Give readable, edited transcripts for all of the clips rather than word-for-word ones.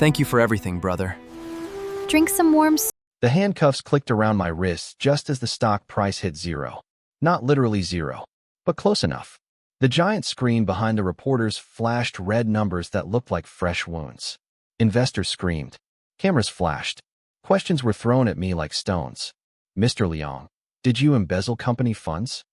Thank you for everything, brother. Drink some warm The handcuffs clicked around my wrists just as the stock price hit zero. Not literally zero, but close enough. The giant screen behind the reporters flashed red numbers that looked like fresh wounds. Investors screamed. Cameras flashed. Questions were thrown at me like stones. Mr. Leong, did you embezzle company funds?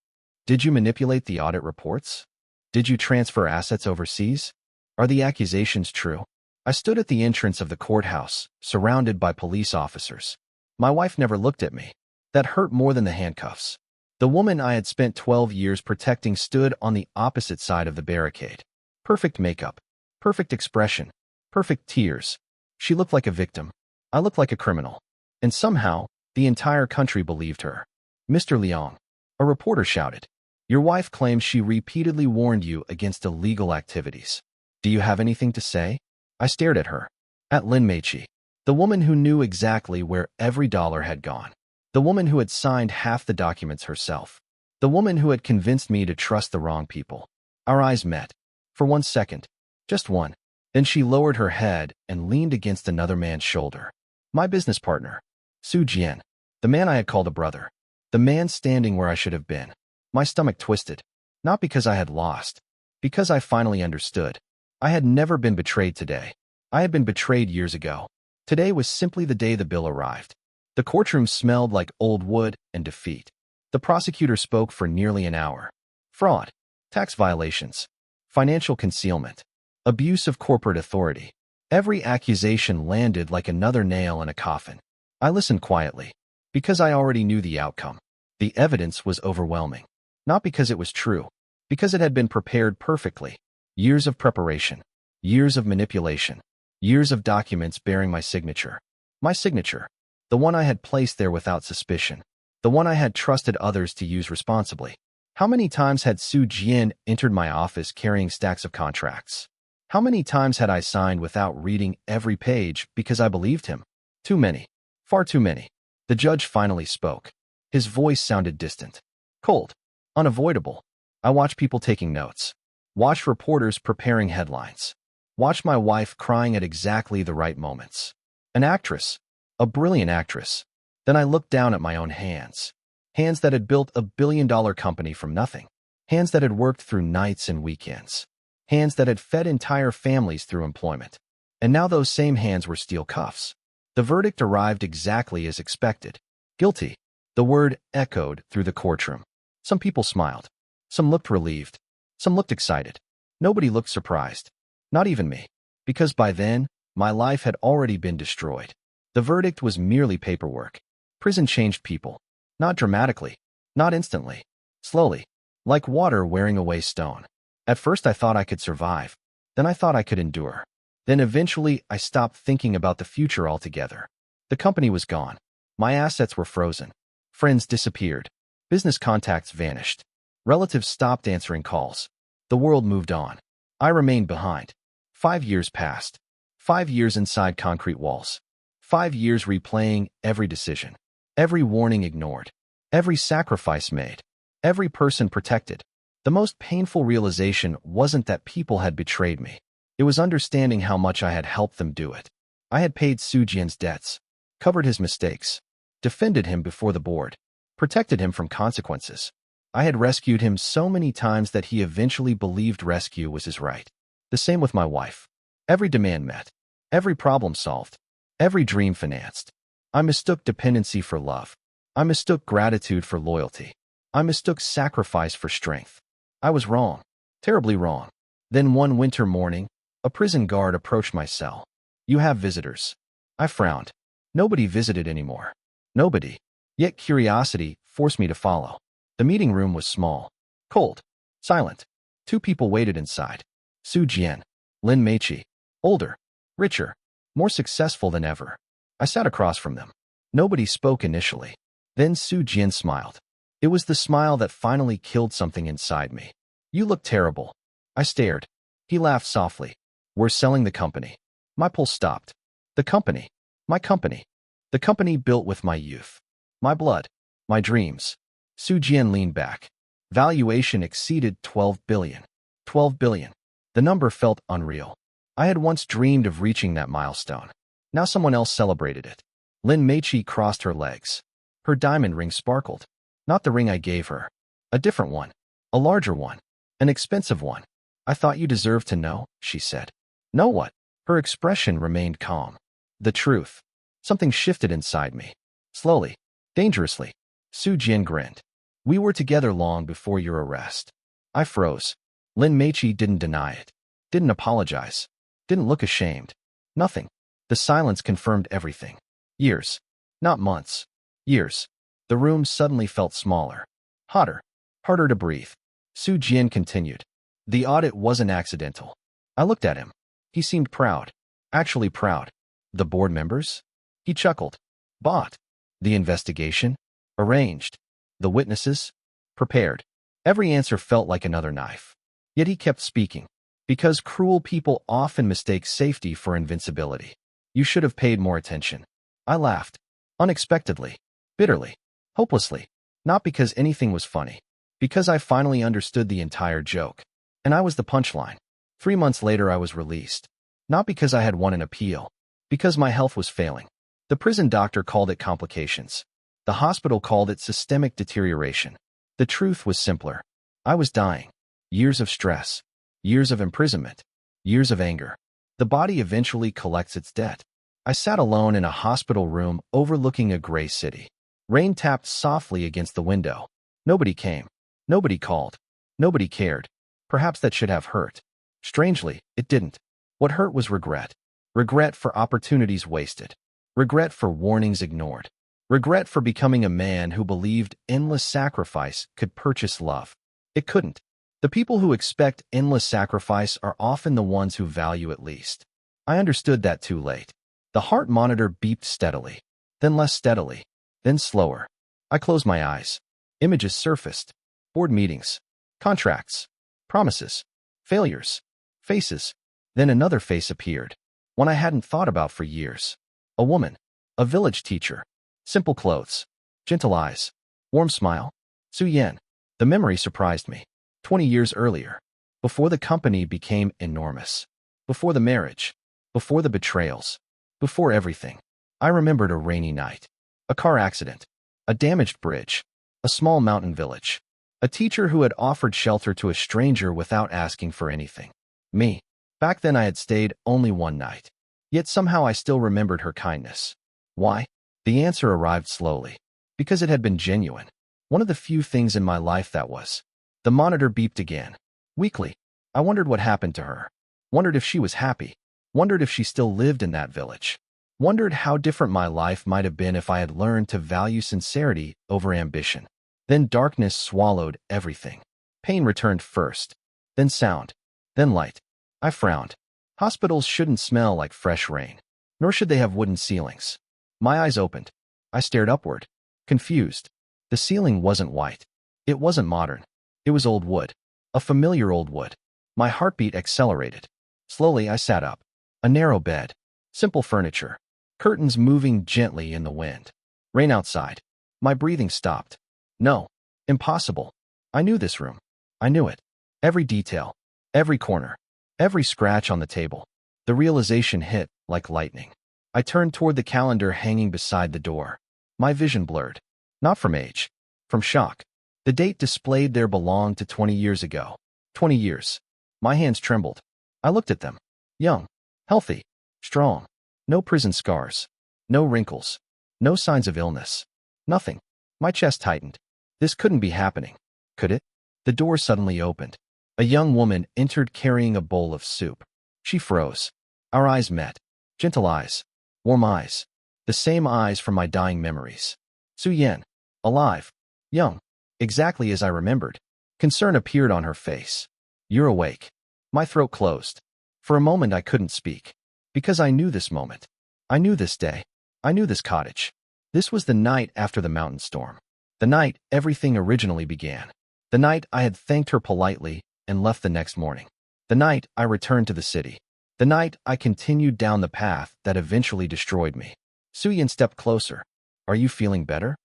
Did you manipulate the audit reports? Did you transfer assets overseas? Are the accusations true? I stood at the entrance of the courthouse, surrounded by police officers. My wife never looked at me. That hurt more than the handcuffs. The woman I had spent 12 years protecting stood on the opposite side of the barricade. Perfect makeup, perfect expression, perfect tears. She looked like a victim. I looked like a criminal. And somehow, the entire country believed her. Mr. Leong, a reporter shouted. Your wife claims she repeatedly warned you against illegal activities. Do you have anything to say? I stared at her. At Lin Meiqi, the woman who knew exactly where every dollar had gone. The woman who had signed half the documents herself. The woman who had convinced me to trust the wrong people. Our eyes met. For 1 second. Just one. Then she lowered her head and leaned against another man's shoulder. My business partner. Su Jian. The man I had called a brother. The man standing where I should have been. My stomach twisted. Not because I had lost. Because I finally understood. I had never been betrayed today. I had been betrayed years ago. Today was simply the day the bill arrived. The courtroom smelled like old wood and defeat. The prosecutor spoke for nearly an hour. Fraud, tax violations, financial concealment, abuse of corporate authority. Every accusation landed like another nail in a coffin. I listened quietly, because I already knew the outcome. The evidence was overwhelming. Not because it was true, because it had been prepared perfectly. Years of preparation, years of manipulation, years of documents bearing my signature. My signature. The one I had placed there without suspicion. The one I had trusted others to use responsibly. How many times had Su Jian entered my office carrying stacks of contracts? How many times had I signed without reading every page because I believed him? Too many. Far too many. The judge finally spoke. His voice sounded distant. Cold. Unavoidable. I watched people taking notes. Watched reporters preparing headlines. Watched my wife crying at exactly the right moments. An actress. A brilliant actress. Then I looked down at my own hands. Hands that had built a billion-dollar company from nothing. Hands that had worked through nights and weekends. Hands that had fed entire families through employment. And now those same hands were steel cuffs. The verdict arrived exactly as expected. Guilty. The word echoed through the courtroom. Some people smiled. Some looked relieved. Some looked excited. Nobody looked surprised. Not even me. Because by then, my life had already been destroyed. The verdict was merely paperwork. Prison changed people. Not dramatically. Not instantly. Slowly. Like water wearing away stone. At first I thought I could survive. Then I thought I could endure. Then eventually I stopped thinking about the future altogether. The company was gone. My assets were frozen. Friends disappeared. Business contacts vanished. Relatives stopped answering calls. The world moved on. I remained behind. 5 years passed. 5 years inside concrete walls. 5 years replaying every decision. Every warning ignored. Every sacrifice made. Every person protected. The most painful realization wasn't that people had betrayed me. It was understanding how much I had helped them do it. I had paid Su Jian's debts. Covered his mistakes. Defended him before the board. Protected him from consequences. I had rescued him so many times that he eventually believed rescue was his right. The same with my wife. Every demand met. Every problem solved. Every dream financed. I mistook dependency for love. I mistook gratitude for loyalty. I mistook sacrifice for strength. I was wrong. Terribly wrong. Then one winter morning, a prison guard approached my cell. You have visitors. I frowned. Nobody visited anymore. Nobody. Yet curiosity forced me to follow. The meeting room was small, cold, silent. 2 people waited inside. Su Jian, Lin Meiqi. Older, richer, more successful than ever. I sat across from them. Nobody spoke initially. Then Su Jian smiled. It was the smile that finally killed something inside me. You look terrible. I stared. He laughed softly. We're selling the company. My pulse stopped. The company. My company. The company built with my youth. My blood. My dreams. Su Jian leaned back. Valuation exceeded 12 billion. 12 billion. The number felt unreal. I had once dreamed of reaching that milestone. Now someone else celebrated it. Lin Meichi crossed her legs. Her diamond ring sparkled. Not the ring I gave her. A different one. A larger one. An expensive one. I thought you deserved to know, she said. Know what? Her expression remained calm. The truth. Something shifted inside me. Slowly. Dangerously. Su Jin grinned. We were together long before your arrest. I froze. Lin Meichi didn't deny it. Didn't apologize. Didn't look ashamed. Nothing. The silence confirmed everything. Years. Not months. Years. The room suddenly felt smaller. Hotter. Harder to breathe. Su Jin continued. The audit wasn't accidental. I looked at him. He seemed proud. Actually proud. The board members? He chuckled. Bought. The investigation? Arranged. The witnesses? Prepared. Every answer felt like another knife. Yet he kept speaking. Because cruel people often mistake safety for invincibility. You should have paid more attention. I laughed. Unexpectedly. Bitterly. Hopelessly. Not because anything was funny. Because I finally understood the entire joke. And I was the punchline. 3 months later I was released. Not because I had won an appeal. Because my health was failing. The prison doctor called it complications. The hospital called it systemic deterioration. The truth was simpler. I was dying. Years of stress. Years of imprisonment. Years of anger. The body eventually collects its debt. I sat alone in a hospital room overlooking a gray city. Rain tapped softly against the window. Nobody came. Nobody called. Nobody cared. Perhaps that should have hurt. Strangely, it didn't. What hurt was regret. Regret for opportunities wasted. Regret for warnings ignored. Regret for becoming a man who believed endless sacrifice could purchase love. It couldn't. The people who expect endless sacrifice are often the ones who value it least. I understood that too late. The heart monitor beeped steadily, then less steadily, then slower. I closed my eyes. Images surfaced. Board meetings. Contracts. Promises. Failures. Faces. Then another face appeared. One I hadn't thought about for years. A woman. A village teacher. Simple clothes. Gentle eyes. Warm smile. Su Yan. The memory surprised me. 20 years earlier. Before the company became enormous. Before the marriage. Before the betrayals. Before everything. I remembered a rainy night. A car accident. A damaged bridge. A small mountain village. A teacher who had offered shelter to a stranger without asking for anything. Me. Back then I had stayed only one night. Yet somehow I still remembered her kindness. Why? The answer arrived slowly. Because it had been genuine. One of the few things in my life that was. The monitor beeped again. Weakly. I wondered what happened to her. Wondered if she was happy. Wondered if she still lived in that village. Wondered how different my life might have been if I had learned to value sincerity over ambition. Then darkness swallowed everything. Pain returned first. Then sound. Then light. I frowned. Hospitals shouldn't smell like fresh rain. Nor should they have wooden ceilings. My eyes opened. I stared upward. Confused. The ceiling wasn't white. It wasn't modern. It was old wood. A familiar old wood. My heartbeat accelerated. Slowly I sat up. A narrow bed. Simple furniture. Curtains moving gently in the wind. Rain outside. My breathing stopped. No. Impossible. I knew this room. I knew it. Every detail. Every corner. Every scratch on the table. The realization hit like lightning. I turned toward the calendar hanging beside the door. My vision blurred. Not from age. From shock. The date displayed there belonged to 20 years ago. 20 years. My hands trembled. I looked at them. Young. Healthy. Strong. No prison scars. No wrinkles. No signs of illness. Nothing. My chest tightened. This couldn't be happening. Could it? The door suddenly opened. A young woman entered carrying a bowl of soup. She froze. Our eyes met. Gentle eyes. Warm eyes. The same eyes from my dying memories. Su Yan. Alive. Young. Exactly as I remembered. Concern appeared on her face. You're awake. My throat closed. For a moment I couldn't speak. Because I knew this moment. I knew this day. I knew this cottage. This was the night after the mountain storm. The night everything originally began. The night I had thanked her politely and left the next morning. The night I returned to the city. The night I continued down the path that eventually destroyed me. Su Yan stepped closer. Are you feeling better?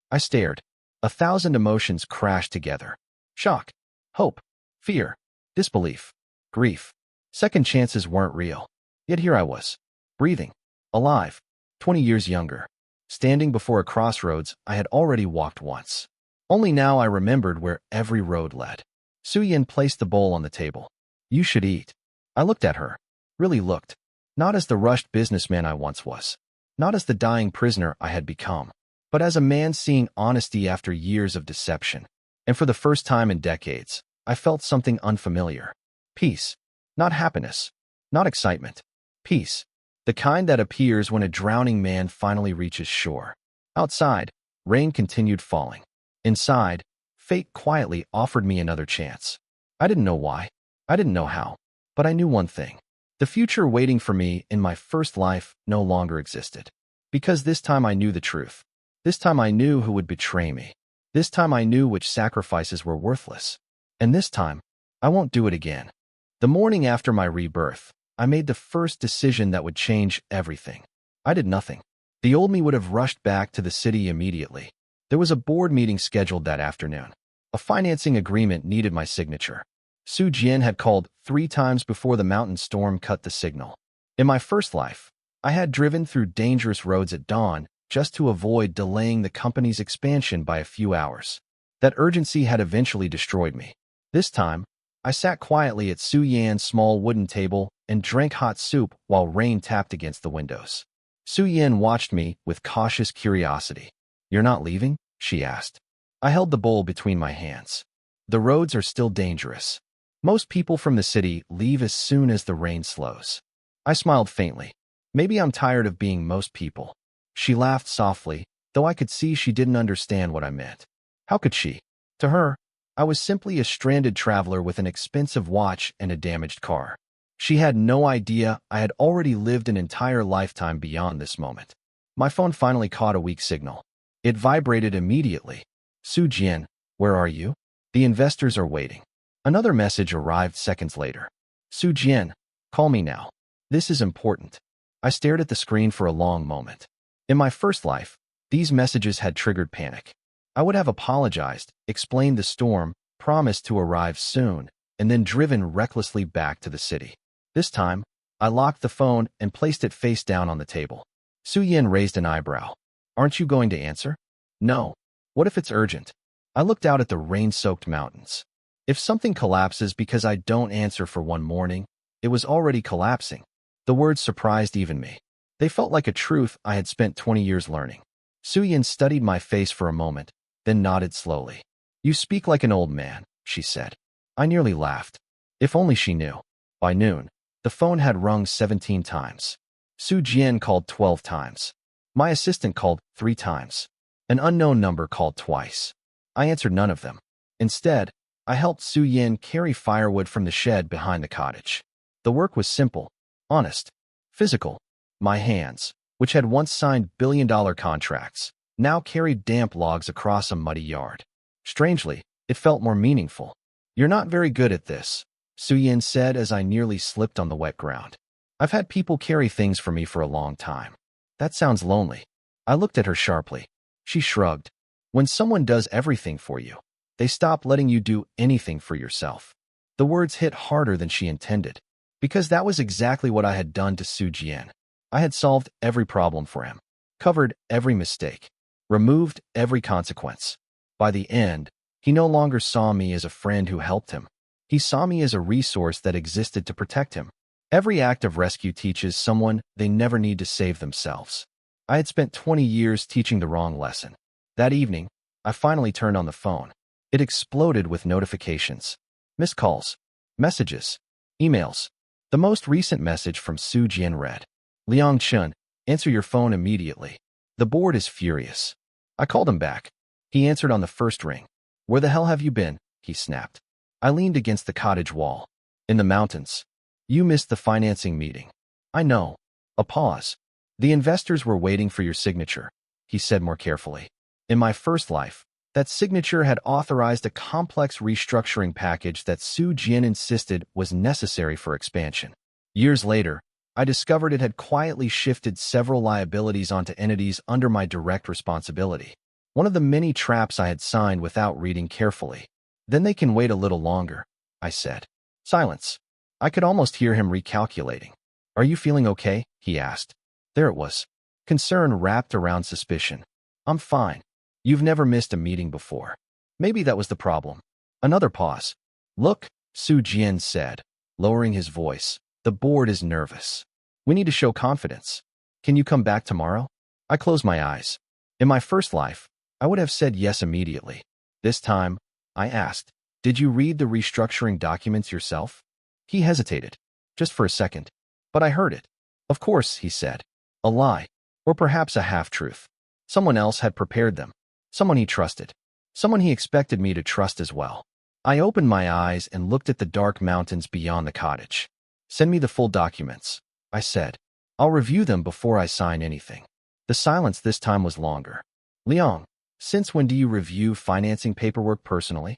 I stared. 1,000 emotions crashed together. Shock. Hope. Fear. Disbelief. Grief. Second chances weren't real. Yet here I was, breathing, alive, 20 years younger, standing before a crossroads I had already walked once. Only now I remembered where every road led. Su-Yin placed the bowl on the table. You should eat. I looked at her, really looked, not as the rushed businessman I once was, not as the dying prisoner I had become, but as a man seeing honesty after years of deception. And for the first time in decades, I felt something unfamiliar. Peace. Not happiness. Not excitement. Peace. The kind that appears when a drowning man finally reaches shore. Outside, rain continued falling. Inside, fate quietly offered me another chance. I didn't know why. I didn't know how. But I knew one thing. The future waiting for me in my first life no longer existed. Because this time I knew the truth. This time I knew who would betray me. This time I knew which sacrifices were worthless. And this time, I won't do it again. The morning after my rebirth, I made the first decision that would change everything. I did nothing. The old me would have rushed back to the city immediately. There was a board meeting scheduled that afternoon. A financing agreement needed my signature. Su-Jian had called 3 times before the mountain storm cut the signal. In my first life, I had driven through dangerous roads at dawn just to avoid delaying the company's expansion by a few hours. That urgency had eventually destroyed me. This time, I sat quietly at Su-Yan's small wooden table and drank hot soup while rain tapped against the windows. Su-Yan watched me with cautious curiosity. You're not leaving? She asked. I held the bowl between my hands. The roads are still dangerous. Most people from the city leave as soon as the rain slows. I smiled faintly. Maybe I'm tired of being most people. She laughed softly, though I could see she didn't understand what I meant. How could she? To her, I was simply a stranded traveler with an expensive watch and a damaged car. She had no idea I had already lived an entire lifetime beyond this moment. My phone finally caught a weak signal. It vibrated immediately. Su-Jian, where are you? The investors are waiting. Another message arrived seconds later. Su-Jian, call me now. This is important. I stared at the screen for a long moment. In my first life, these messages had triggered panic. I would have apologized, explained the storm, promised to arrive soon, and then driven recklessly back to the city. This time, I locked the phone and placed it face down on the table. Su-Yin raised an eyebrow. Aren't you going to answer? No. What if it's urgent? I looked out at the rain-soaked mountains. If something collapses because I don't answer for one morning, it was already collapsing. The words surprised even me. They felt like a truth I had spent 20 years learning. Su-Yin studied my face for a moment, then nodded slowly. You speak like an old man, she said. I nearly laughed. If only she knew. By noon, the phone had rung 17 times. Su-Jian called 12 times. My assistant called 3 times. An unknown number called twice. I answered none of them. Instead, I helped Su-Yin carry firewood from the shed behind the cottage. The work was simple, honest, physical. My hands, which had once signed billion-dollar contracts, now carried damp logs across a muddy yard. Strangely, it felt more meaningful. You're not very good at this, Su-Yin said as I nearly slipped on the wet ground. I've had people carry things for me for a long time. That sounds lonely. I looked at her sharply. She shrugged. When someone does everything for you, they stop letting you do anything for yourself. The words hit harder than she intended, because that was exactly what I had done to Su-Jian. I had solved every problem for him, covered every mistake, removed every consequence. By the end, he no longer saw me as a friend who helped him. He saw me as a resource that existed to protect him. Every act of rescue teaches someone they never need to save themselves. I had spent 20 years teaching the wrong lesson. That evening, I finally turned on the phone. It exploded with notifications. Missed calls, messages, emails. The most recent message from Su-Jian read, Liang Chun, answer your phone immediately. The board is furious. I called him back. He answered on the first ring. Where the hell have you been? He snapped. I leaned against the cottage wall. In the mountains. You missed the financing meeting. I know. A pause. The investors were waiting for your signature, he said more carefully. In my first life, that signature had authorized a complex restructuring package that Su-Jian insisted was necessary for expansion. Years later, I discovered it had quietly shifted several liabilities onto entities under my direct responsibility. One of the many traps I had signed without reading carefully. Then they can wait a little longer, I said. Silence. I could almost hear him recalculating. Are you feeling okay? He asked. There it was. Concern wrapped around suspicion. I'm fine. You've never missed a meeting before. Maybe that was the problem. Another pause. Look, Su Jian said, lowering his voice. The board is nervous. We need to show confidence. Can you come back tomorrow? I closed my eyes. In my first life, I would have said yes immediately. This time, I asked, did you read the restructuring documents yourself? He hesitated, just for a second, but I heard it. Of course, he said. A lie, or perhaps a half-truth. Someone else had prepared them. Someone he trusted. Someone he expected me to trust as well. I opened my eyes and looked at the dark mountains beyond the cottage. Send me the full documents, I said. I'll review them before I sign anything. The silence this time was longer. Liang, since when do you review financing paperwork personally?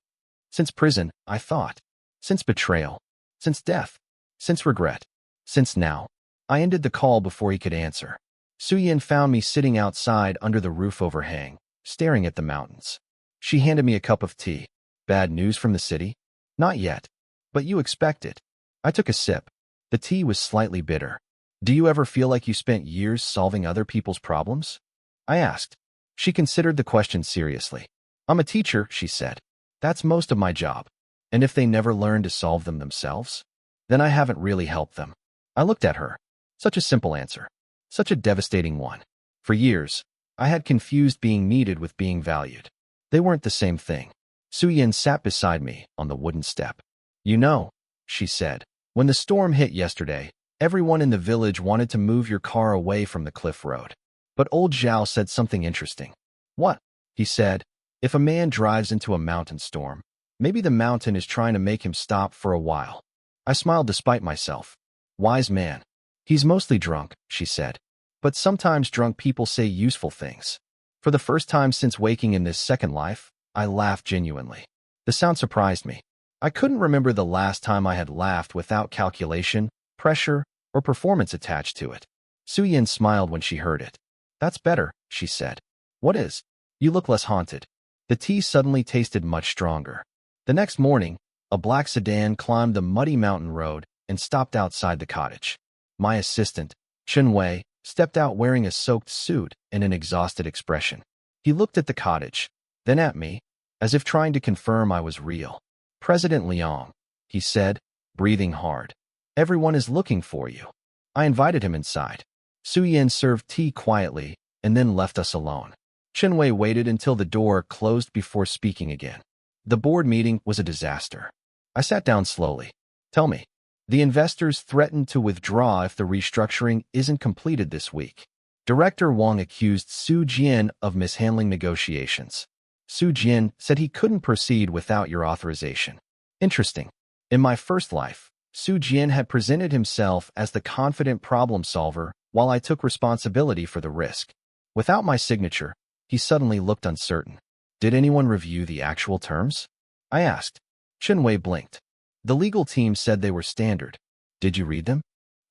Since prison, I thought. Since betrayal. Since death. Since regret. Since now. I ended the call before he could answer. Su Yin found me sitting outside under the roof overhang, staring at the mountains. She handed me a cup of tea. Bad news from the city? Not yet. But you expect it. I took a sip. The tea was slightly bitter. Do you ever feel like you spent years solving other people's problems? I asked. She considered the question seriously. I'm a teacher, she said. That's most of my job. And if they never learn to solve them themselves, then I haven't really helped them. I looked at her. Such a simple answer. Such a devastating one. For years, I had confused being needed with being valued. They weren't the same thing. Su Yin sat beside me on the wooden step. You know, she said, when the storm hit yesterday, everyone in the village wanted to move your car away from the cliff road. But old Zhao said something interesting. What? He said, if a man drives into a mountain storm, maybe the mountain is trying to make him stop for a while. I smiled despite myself. Wise man. He's mostly drunk, she said. But sometimes drunk people say useful things. For the first time since waking in this second life, I laughed genuinely. The sound surprised me. I couldn't remember the last time I had laughed without calculation, pressure, or performance attached to it. Su Yin smiled when she heard it. That's better, she said. What is? You look less haunted. The tea suddenly tasted much stronger. The next morning, a black sedan climbed the muddy mountain road and stopped outside the cottage. My assistant, Chen Wei, stepped out wearing a soaked suit and an exhausted expression. He looked at the cottage, then at me, as if trying to confirm I was real. President Liang, he said, breathing hard. Everyone is looking for you. I invited him inside. Su Yin served tea quietly and then left us alone. Chen Wei waited until the door closed before speaking again. The board meeting was a disaster. I sat down slowly. Tell me. The investors threatened to withdraw if the restructuring isn't completed this week. Director Wang accused Su Jian of mishandling negotiations. Su Jian said he couldn't proceed without your authorization. Interesting. In my first life, Su Jian had presented himself as the confident problem solver while I took responsibility for the risk. Without my signature, he suddenly looked uncertain. Did anyone review the actual terms? I asked. Chen Wei blinked. The legal team said they were standard. Did you read them?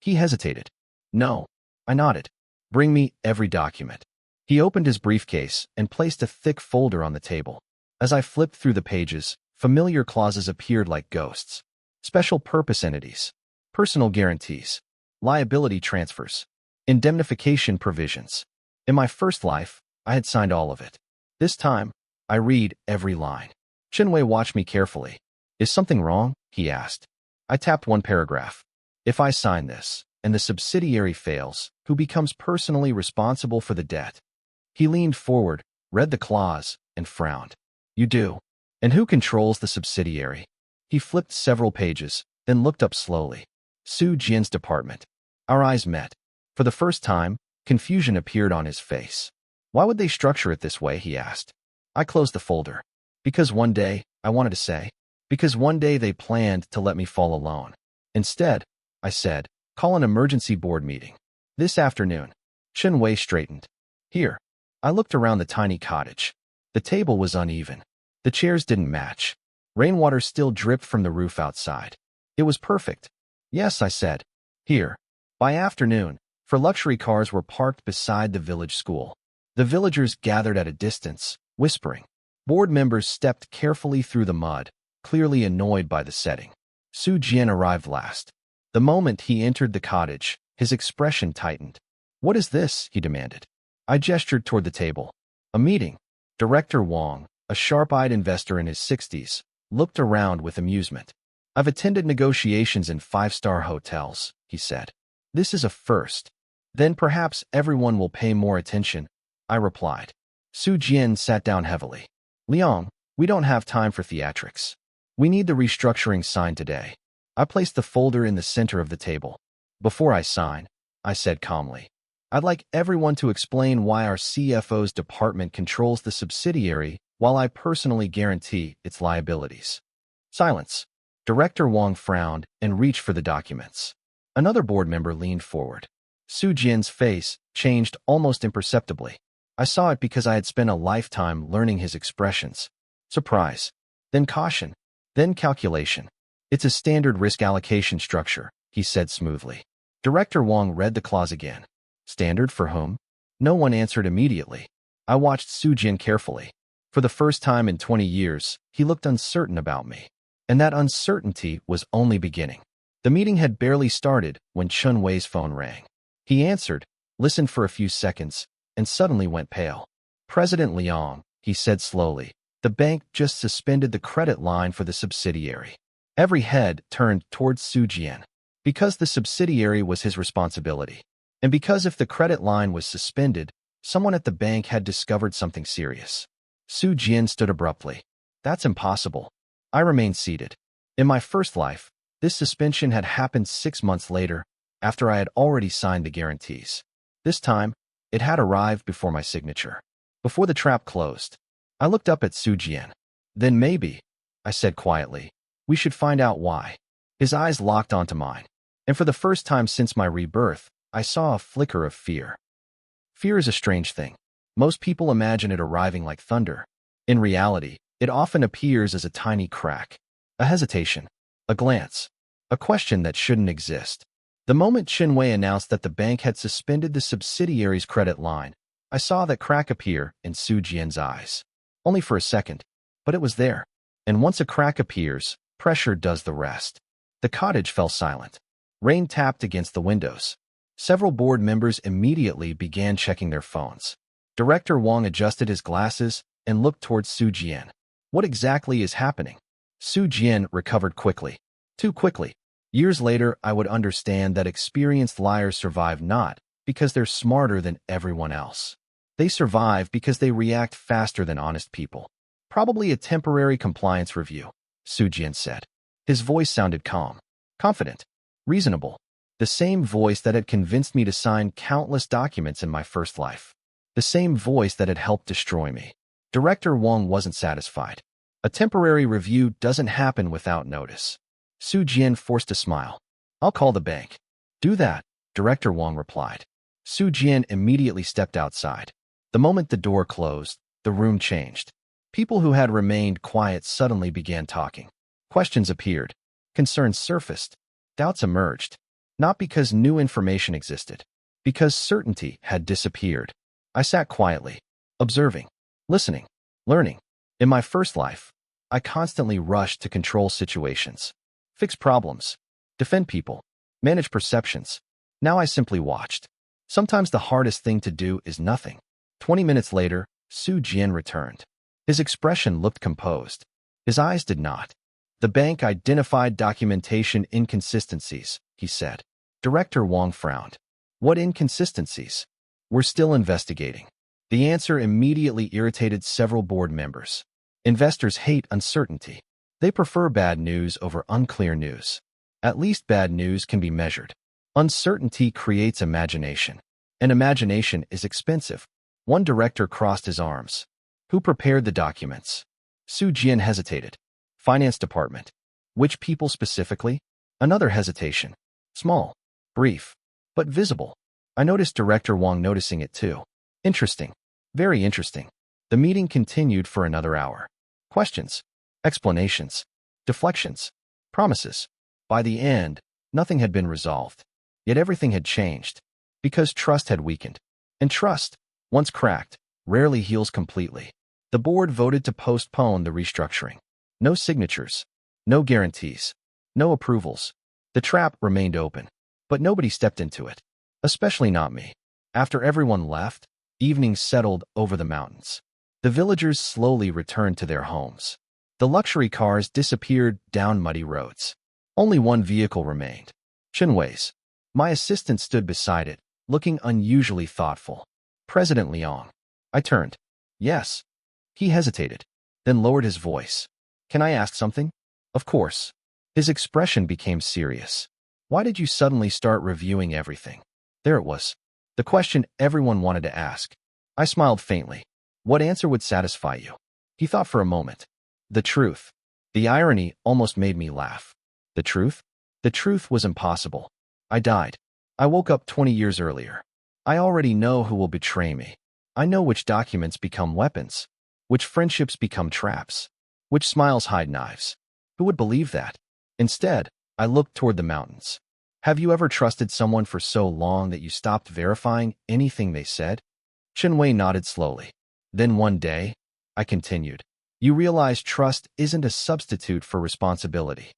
He hesitated. No. I nodded. Bring me every document. He opened his briefcase and placed a thick folder on the table. As I flipped through the pages, familiar clauses appeared like ghosts. Special purpose entities, personal guarantees, liability transfers, indemnification provisions. In my first life, I had signed all of it. This time, I read every line. Chen Wei watched me carefully. Is something wrong? He asked. I tapped one paragraph. If I sign this, and the subsidiary fails, who becomes personally responsible for the debt? He leaned forward, read the clause, and frowned. You do. And who controls the subsidiary? He flipped several pages, then looked up slowly. Su Jian's department. Our eyes met. For the first time, confusion appeared on his face. Why would they structure it this way? He asked. I closed the folder. Because one day, I wanted to say, because one day they planned to let me fall alone. Instead, I said, call an emergency board meeting. This afternoon. Chen Wei straightened. Here. I looked around the tiny cottage. The table was uneven. The chairs didn't match. Rainwater still dripped from the roof outside. It was perfect. Yes, I said. Here. By afternoon, for luxury cars were parked beside the village school. The villagers gathered at a distance, whispering. Board members stepped carefully through the mud, clearly annoyed by the setting. Su Jian arrived last. The moment he entered the cottage, His expression tightened. "What is this?" he demanded. I gestured toward the table. "A meeting." Director Wong, a sharp-eyed investor in his 60s, looked around with amusement. "I've attended negotiations in five-star hotels," he said. "This is a first. Then perhaps everyone will pay more attention," I replied. Su Jian sat down heavily. "Liang, we don't have time for theatrics. We need the restructuring signed today." I placed the folder in the center of the table. "Before I sign," I said calmly, "I'd like everyone to explain why our CFO's department controls the subsidiary while I personally guarantee its liabilities." Silence. Director Wong frowned and reached for the documents. Another board member leaned forward. Su Jian's face changed almost imperceptibly. I saw it because I had spent a lifetime learning his expressions. Surprise, then caution, then calculation. "It's a standard risk allocation structure," he said smoothly. Director Wong read the clause again. "Standard for whom?" No one answered immediately. I watched Su Jian carefully. For the first time in 20 years, he looked uncertain about me. And that uncertainty was only beginning. The meeting had barely started when Chun Wei's phone rang. He answered, listened for a few seconds, and suddenly went pale. "President Liang," he said slowly, "the bank just suspended the credit line for the subsidiary." Every head turned towards Su Jian. Because the subsidiary was his responsibility. And because if the credit line was suspended, someone at the bank had discovered something serious. Su Jian stood abruptly. "That's impossible." I remained seated. In my first life, this suspension had happened 6 months later, after I had already signed the guarantees. This time, it had arrived before my signature. Before the trap closed, I looked up at Su Jian. "Then maybe," I said quietly, "we should find out why." His eyes locked onto mine. And for the first time since my rebirth, I saw a flicker of fear. Fear is a strange thing. Most people imagine it arriving like thunder. In reality, it often appears as a tiny crack, a hesitation, a glance, a question that shouldn't exist. The moment Chun Wei announced that the bank had suspended the subsidiary's credit line, I saw that crack appear in Su Jian's eyes. Only for a second, but it was there. And once a crack appears, pressure does the rest. The cottage fell silent. Rain tapped against the windows. Several board members immediately began checking their phones. Director Wong adjusted his glasses and looked towards Su Jian. "What exactly is happening?" Su Jian recovered quickly. Too quickly. Years later, I would understand that experienced liars survive not because they're smarter than everyone else. They survive because they react faster than honest people. "Probably a temporary compliance review," Su Jian said. His voice sounded calm, confident, reasonable. The same voice that had convinced me to sign countless documents in my first life. The same voice that had helped destroy me. Director Wong wasn't satisfied. "A temporary review doesn't happen without notice." Su Jian forced a smile. "I'll call the bank." "Do that," Director Wong replied. Su Jian immediately stepped outside. The moment the door closed, the room changed. People who had remained quiet suddenly began talking. Questions appeared. Concerns surfaced. Doubts emerged. Not because new information existed, because certainty had disappeared. I sat quietly, observing, listening, learning. In my first life, I constantly rushed to control situations, fix problems, defend people, manage perceptions. Now I simply watched. Sometimes the hardest thing to do is nothing. 20 minutes later, Su Jian returned. His expression looked composed. His eyes did not. "The bank identified documentation inconsistencies," he said. Director Wong frowned. "What inconsistencies?" "We're still investigating." The answer immediately irritated several board members. Investors hate uncertainty. They prefer bad news over unclear news. At least bad news can be measured. Uncertainty creates imagination, and imagination is expensive. One director crossed his arms. "Who prepared the documents?" Su Jian hesitated. "Finance department." "Which people specifically?" Another hesitation. Small, brief, but visible. I noticed Director Wong noticing it too. Interesting. Very interesting. The meeting continued for another hour. Questions, explanations, deflections, promises. By the end, nothing had been resolved. Yet everything had changed. Because trust had weakened. And trust, once cracked, rarely heals completely. The board voted to postpone the restructuring. No signatures, no guarantees, no approvals. The trap remained open, but nobody stepped into it. Especially not me. After everyone left, evening settled over the mountains. The villagers slowly returned to their homes. The luxury cars disappeared down muddy roads. Only one vehicle remained. Chinwei's. My assistant stood beside it, looking unusually thoughtful. President Liang. I turned. Yes. He hesitated, then lowered his voice. Can I ask something? Of course. His expression became serious. Why did you suddenly start reviewing everything? There it was. The question everyone wanted to ask. I smiled faintly. What answer would satisfy you? He thought for a moment. The truth. The irony almost made me laugh. The truth? The truth was impossible. I died. I woke up 20 years earlier. I already know who will betray me. I know which documents become weapons, which friendships become traps, which smiles hide knives. Who would believe that? Instead, I looked toward the mountains. Have you ever trusted someone for so long that you stopped verifying anything they said? Chinwei nodded slowly. Then one day, I continued, you realize trust isn't a substitute for responsibility.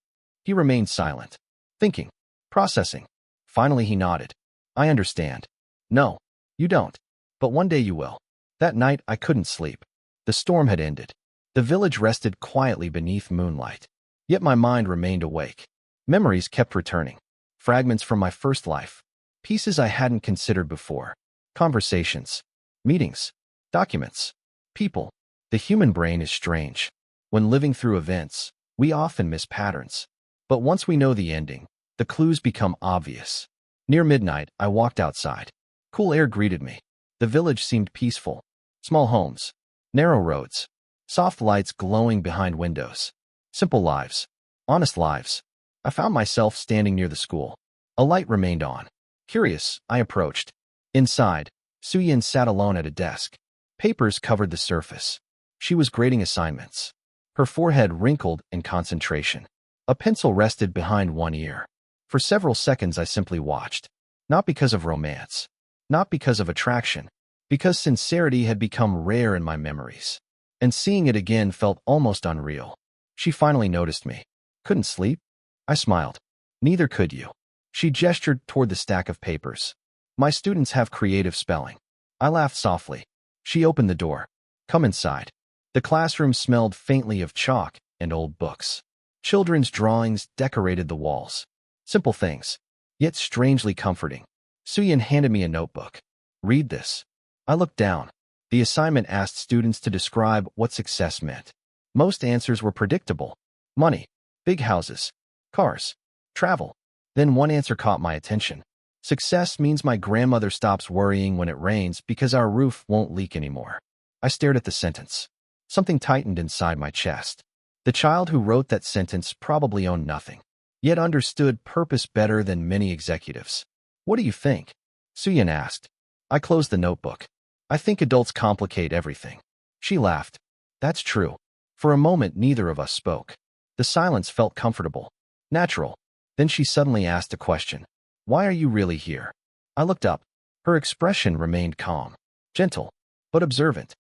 He remained silent, thinking, processing. Finally, he nodded. I understand. No, you don't. But one day you will. That night, I couldn't sleep. The storm had ended. The village rested quietly beneath moonlight. Yet my mind remained awake. Memories kept returning. Fragments from my first life. Pieces I hadn't considered before. Conversations. Meetings. Documents. People. The human brain is strange. When living through events, we often miss patterns. But once we know the ending, the clues become obvious. Near midnight, I walked outside. Cool air greeted me. The village seemed peaceful. Small homes. Narrow roads. Soft lights glowing behind windows. Simple lives. Honest lives. I found myself standing near the school. A light remained on. Curious, I approached. Inside, Suyin sat alone at a desk. Papers covered the surface. She was grading assignments. Her forehead wrinkled in concentration. A pencil rested behind one ear. For several seconds I simply watched. Not because of romance. Not because of attraction. Because sincerity had become rare in my memories. And seeing it again felt almost unreal. She finally noticed me. Couldn't sleep? I smiled. Neither could you. She gestured toward the stack of papers. My students have creative spelling. I laughed softly. She opened the door. Come inside. The classroom smelled faintly of chalk and old books. Children's drawings decorated the walls. Simple things, yet strangely comforting. Suyin handed me a notebook. Read this. I looked down. The assignment asked students to describe what success meant. Most answers were predictable. Money, big houses, cars, travel. Then one answer caught my attention. Success means my grandmother stops worrying when it rains because our roof won't leak anymore. I stared at the sentence. Something tightened inside my chest. The child who wrote that sentence probably owned nothing, yet understood purpose better than many executives. What do you think? Suyin asked. I closed the notebook. I think adults complicate everything. She laughed. That's true. For a moment, neither of us spoke. The silence felt comfortable, natural. Then she suddenly asked a question. Why are you really here? I looked up. Her expression remained calm, gentle, but observant.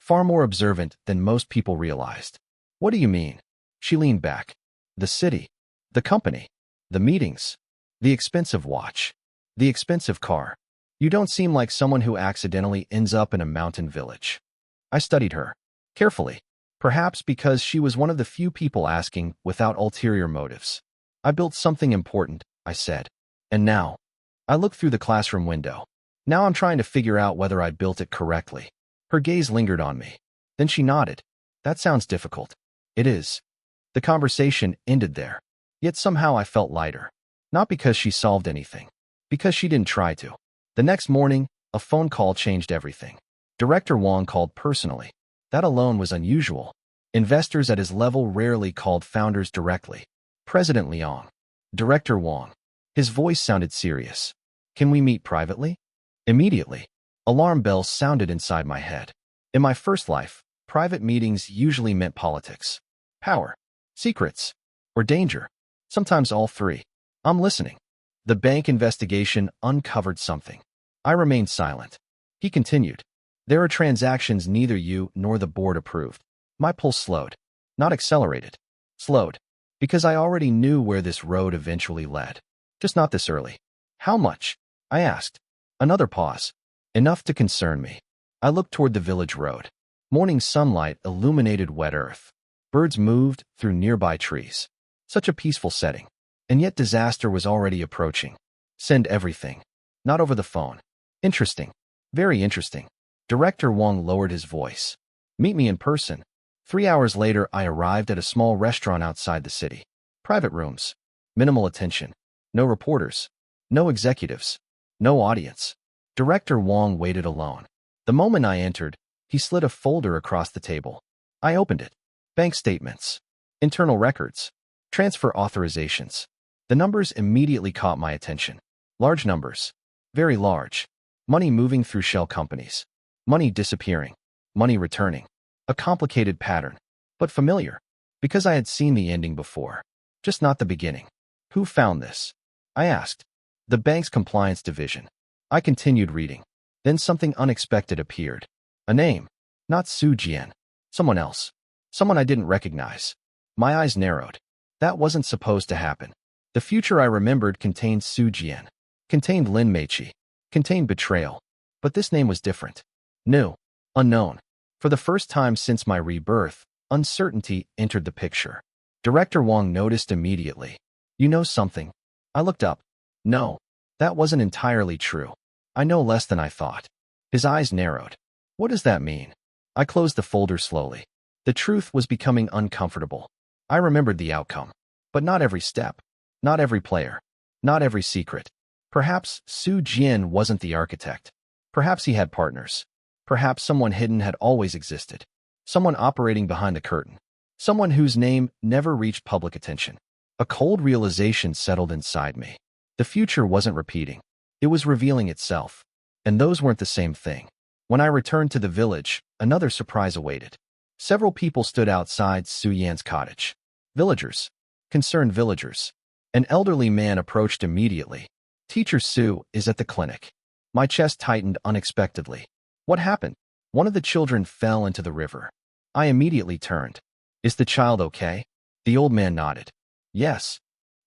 Far more observant than most people realized. What do you mean? She leaned back. The city, the company, the meetings, the expensive watch, the expensive car. You don't seem like someone who accidentally ends up in a mountain village. I studied her, carefully, perhaps because she was one of the few people asking without ulterior motives. I built something important, I said. And now, I looked through the classroom window. Now I'm trying to figure out whether I built it correctly. Her gaze lingered on me. Then she nodded. That sounds difficult. It is. The conversation ended there. Yet somehow I felt lighter. Not because she solved anything. Because she didn't try to. The next morning, a phone call changed everything. Director Wang called personally. That alone was unusual. Investors at his level rarely called founders directly. President Liang. Director Wang. His voice sounded serious. Can we meet privately? Immediately. Alarm bells sounded inside my head. In my first life, private meetings usually meant politics, power, secrets, or danger. Sometimes all three. I'm listening. The bank investigation uncovered something. I remained silent. He continued. There are transactions neither you nor the board approved. My pulse slowed. Not accelerated. Slowed. Because I already knew where this road eventually led. Just not this early. How much? I asked. Another pause. Enough to concern me. I looked toward the village road. Morning sunlight illuminated wet earth. Birds moved through nearby trees. Such a peaceful setting. And yet disaster was already approaching. Send everything. Not over the phone. Interesting. Very interesting. Director Wong lowered his voice. Meet me in person. 3 hours later, I arrived at a small restaurant outside the city. Private rooms. Minimal attention. No reporters. No executives. No audience. Director Wong waited alone. The moment I entered, he slid a folder across the table. I opened it. Bank statements. Internal records. Transfer authorizations. The numbers immediately caught my attention. Large numbers. Very large. Money moving through shell companies. Money disappearing. Money returning. A complicated pattern, but familiar, because I had seen the ending before, just not the beginning. Who found this? I asked. The bank's compliance division. I continued reading. Then something unexpected appeared. A name. Not Su Jian. Someone else. Someone I didn't recognize. My eyes narrowed. That wasn't supposed to happen. The future I remembered contained Su Jian. Contained Lin Meiqi. Contained betrayal. But this name was different. New. Unknown. For the first time since my rebirth, uncertainty entered the picture. Director Wong noticed immediately. You know something? I looked up. No, that wasn't entirely true. I know less than I thought. His eyes narrowed. What does that mean? I closed the folder slowly. The truth was becoming uncomfortable. I remembered the outcome. But not every step. Not every player. Not every secret. Perhaps Su Jian wasn't the architect. Perhaps he had partners. Perhaps someone hidden had always existed. Someone operating behind the curtain. Someone whose name never reached public attention. A cold realization settled inside me. The future wasn't repeating. It was revealing itself. And those weren't the same thing. When I returned to the village, another surprise awaited. Several people stood outside Su Yan's cottage. Villagers. Concerned villagers. An elderly man approached immediately. Teacher Su is at the clinic. My chest tightened unexpectedly. What happened? One of the children fell into the river. I immediately turned. Is the child okay? The old man nodded. Yes.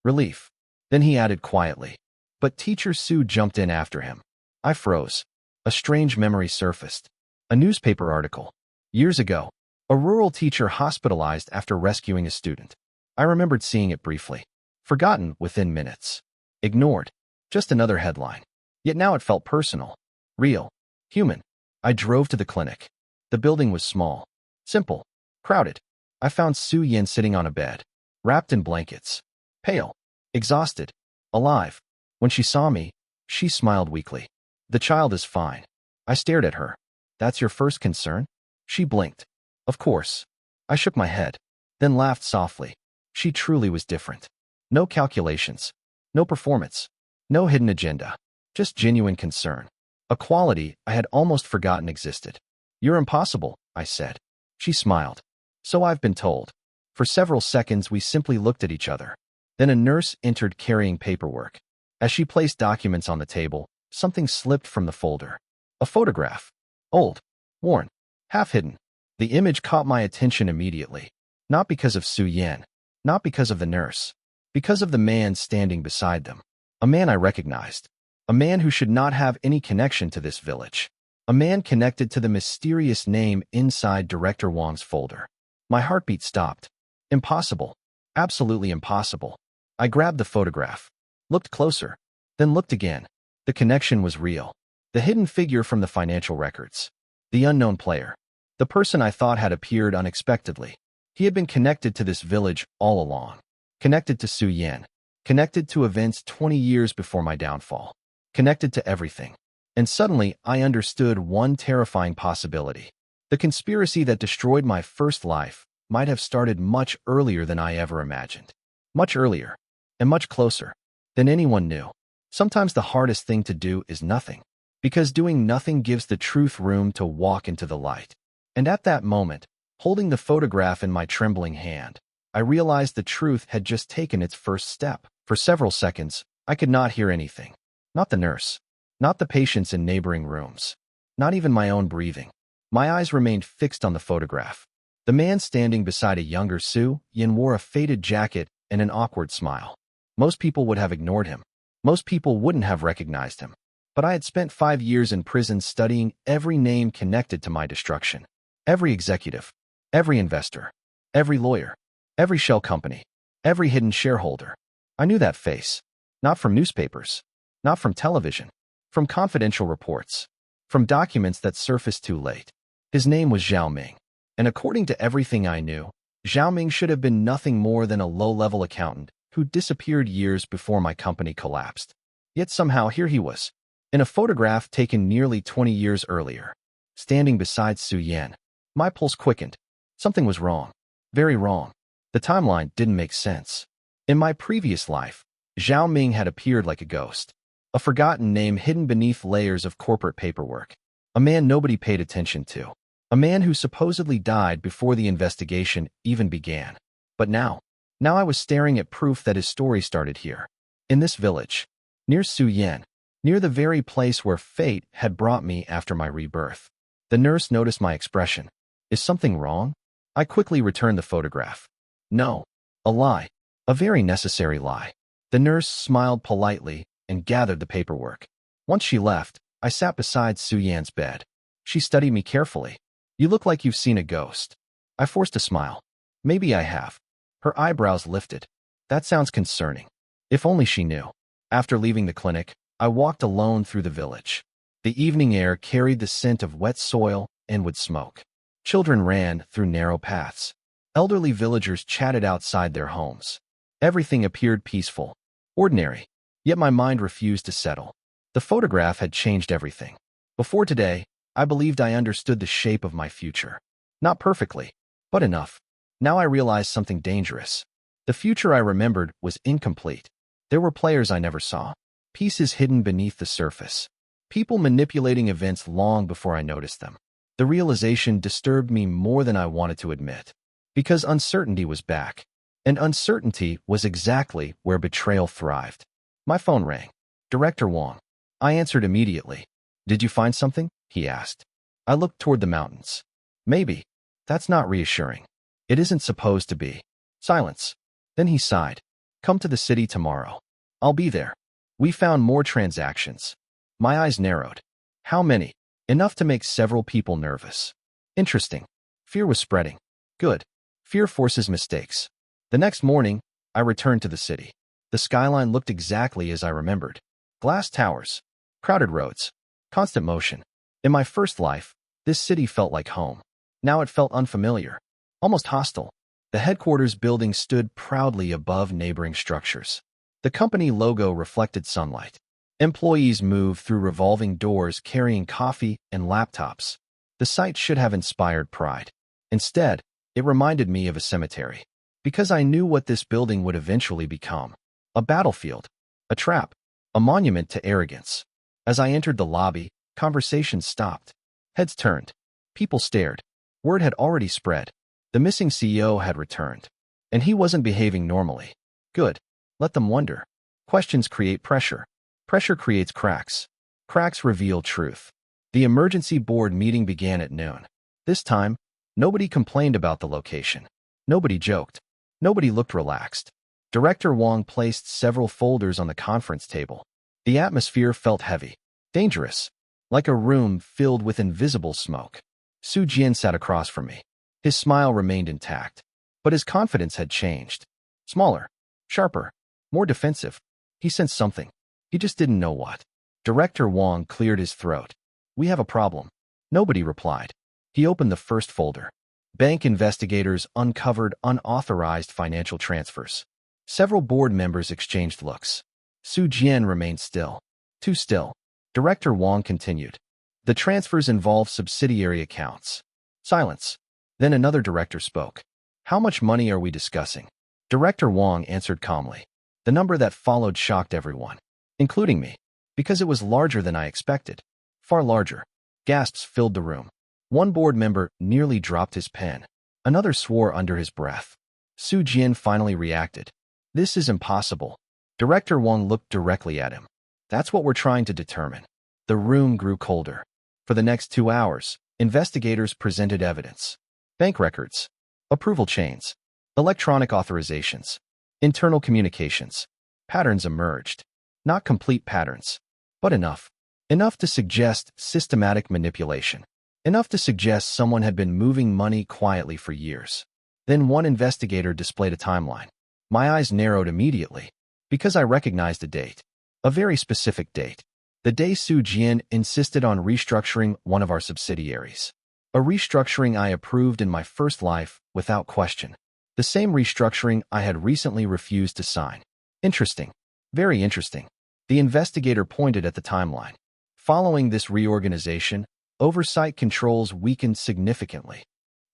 Relief. Then he added quietly. But Teacher Su jumped in after him. I froze. A strange memory surfaced. A newspaper article. Years ago, a rural teacher hospitalized after rescuing a student. I remembered seeing it briefly. Forgotten within minutes. Ignored. Just another headline. Yet now it felt personal. Real. Human. I drove to the clinic. The building was small. Simple. Crowded. I found Su Yan sitting on a bed. Wrapped in blankets. Pale. Exhausted. Alive. When she saw me, she smiled weakly. The child is fine. I stared at her. That's your first concern? She blinked. Of course. I shook my head. Then laughed softly. She truly was different. No calculations. No performance. No hidden agenda. Just genuine concern. A quality I had almost forgotten existed. You're impossible, I said. She smiled. So I've been told. For several seconds we simply looked at each other. Then a nurse entered carrying paperwork. As she placed documents on the table, something slipped from the folder. A photograph. Old. Worn. Half hidden. The image caught my attention immediately. Not because of Su Yan. Not because of the nurse. Because of the man standing beside them. A man I recognized. A man who should not have any connection to this village. A man connected to the mysterious name inside Director Wong's folder. My heartbeat stopped. Impossible. Absolutely impossible. I grabbed the photograph. Looked closer. Then looked again. The connection was real. The hidden figure from the financial records. The unknown player. The person I thought had appeared unexpectedly. He had been connected to this village all along. Connected to Su Yan. Connected to events 20 years before my downfall. Connected to everything. And suddenly, I understood one terrifying possibility. The conspiracy that destroyed my first life might have started much earlier than I ever imagined. Much earlier. And much closer. Than anyone knew. Sometimes the hardest thing to do is nothing. Because doing nothing gives the truth room to walk into the light. And at that moment, holding the photograph in my trembling hand, I realized the truth had just taken its first step. For several seconds, I could not hear anything. Not the nurse. Not the patients in neighboring rooms. Not even my own breathing. My eyes remained fixed on the photograph. The man standing beside a younger Su Yan wore a faded jacket and an awkward smile. Most people would have ignored him. Most people wouldn't have recognized him. But I had spent 5 years in prison studying every name connected to my destruction. Every executive, every investor, every lawyer, every shell company, every hidden shareholder. I knew that face. Not from newspapers, not from television, from confidential reports, from documents that surfaced too late. His name was Zhao Ming, and according to everything I knew, Zhao Ming should have been nothing more than a low-level accountant who disappeared years before my company collapsed. Yet somehow here he was, in a photograph taken nearly 20 years earlier, standing beside Su Yan. My pulse quickened. Something was wrong. Very wrong. The timeline didn't make sense. In my previous life, Zhao Ming had appeared like a ghost, a forgotten name hidden beneath layers of corporate paperwork, a man nobody paid attention to, a man who supposedly died before the investigation even began. But now I was staring at proof that his story started here, in this village, near Su Yan, near the very place where fate had brought me after my rebirth. The nurse noticed my expression. Is something wrong? I quickly returned the photograph. No. A lie. A very necessary lie. The nurse smiled politely and gathered the paperwork. Once she left, I sat beside Su Yan's bed. She studied me carefully. You look like you've seen a ghost. I forced a smile. Maybe I have. Her eyebrows lifted. That sounds concerning. If only she knew. After leaving the clinic, I walked alone through the village. The evening air carried the scent of wet soil and wood smoke. Children ran through narrow paths. Elderly villagers chatted outside their homes. Everything appeared peaceful, ordinary, yet my mind refused to settle. The photograph had changed everything. Before today, I believed I understood the shape of my future. Not perfectly, but enough. Now I realized something dangerous. The future I remembered was incomplete. There were players I never saw, pieces hidden beneath the surface, people manipulating events long before I noticed them. The realization disturbed me more than I wanted to admit, because uncertainty was back, and uncertainty was exactly where betrayal thrived. My phone rang. Director Wong. I answered immediately. Did you find something? He asked. I looked toward the mountains. Maybe. That's not reassuring. It isn't supposed to be. Silence. Then he sighed. Come to the city tomorrow. I'll be there. We found more transactions. My eyes narrowed. How many? Enough to make several people nervous. Interesting. Fear was spreading. Good. Fear forces mistakes. The next morning, I returned to the city. The skyline looked exactly as I remembered. Glass towers, crowded roads, constant motion. In my first life, this city felt like home. Now it felt unfamiliar, almost hostile. The headquarters building stood proudly above neighboring structures. The company logo reflected sunlight. Employees moved through revolving doors carrying coffee and laptops. The sight should have inspired pride. Instead, it reminded me of a cemetery, because I knew what this building would eventually become. A battlefield, a trap, a monument to arrogance. As I entered the lobby, conversations stopped. Heads turned. People stared. Word had already spread. The missing CEO had returned. And he wasn't behaving normally. Good. Let them wonder. Questions create pressure. Pressure creates cracks. Cracks reveal truth. The emergency board meeting began at noon. This time, nobody complained about the location. Nobody joked. Nobody looked relaxed. Director Wong placed several folders on the conference table. The atmosphere felt heavy, dangerous, like a room filled with invisible smoke. Su Jian sat across from me. His smile remained intact, but his confidence had changed. Smaller, sharper, more defensive. He sensed something. He just didn't know what. Director Wong cleared his throat. We have a problem. Nobody replied. He opened the first folder. Bank investigators uncovered unauthorized financial transfers. Several board members exchanged looks. Su Jian remained still. Too still. Director Wong continued. The transfers involve subsidiary accounts. Silence. Then another director spoke. How much money are we discussing? Director Wong answered calmly. The number that followed shocked everyone, including me, because it was larger than I expected. Far larger. Gasps filled the room. One board member nearly dropped his pen. Another swore under his breath. Su Jian finally reacted. This is impossible. Director Wong looked directly at him. That's what we're trying to determine. The room grew colder. For the next 2 hours, investigators presented evidence. Bank records, approval chains, electronic authorizations, internal communications. Patterns emerged. Not complete patterns, but enough. Enough to suggest systematic manipulation. Enough to suggest someone had been moving money quietly for years. Then one investigator displayed a timeline. My eyes narrowed immediately, because I recognized a date. A very specific date. The day Su Jian insisted on restructuring one of our subsidiaries. A restructuring I approved in my first life, without question. The same restructuring I had recently refused to sign. Interesting. Very interesting. The investigator pointed at the timeline. Following this reorganization, oversight controls weakened significantly.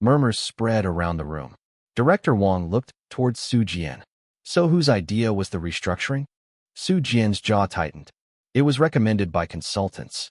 Murmurs spread around the room. Director Wang looked towards Su Jian. So whose idea was the restructuring? Su Jian's jaw tightened. It was recommended by consultants.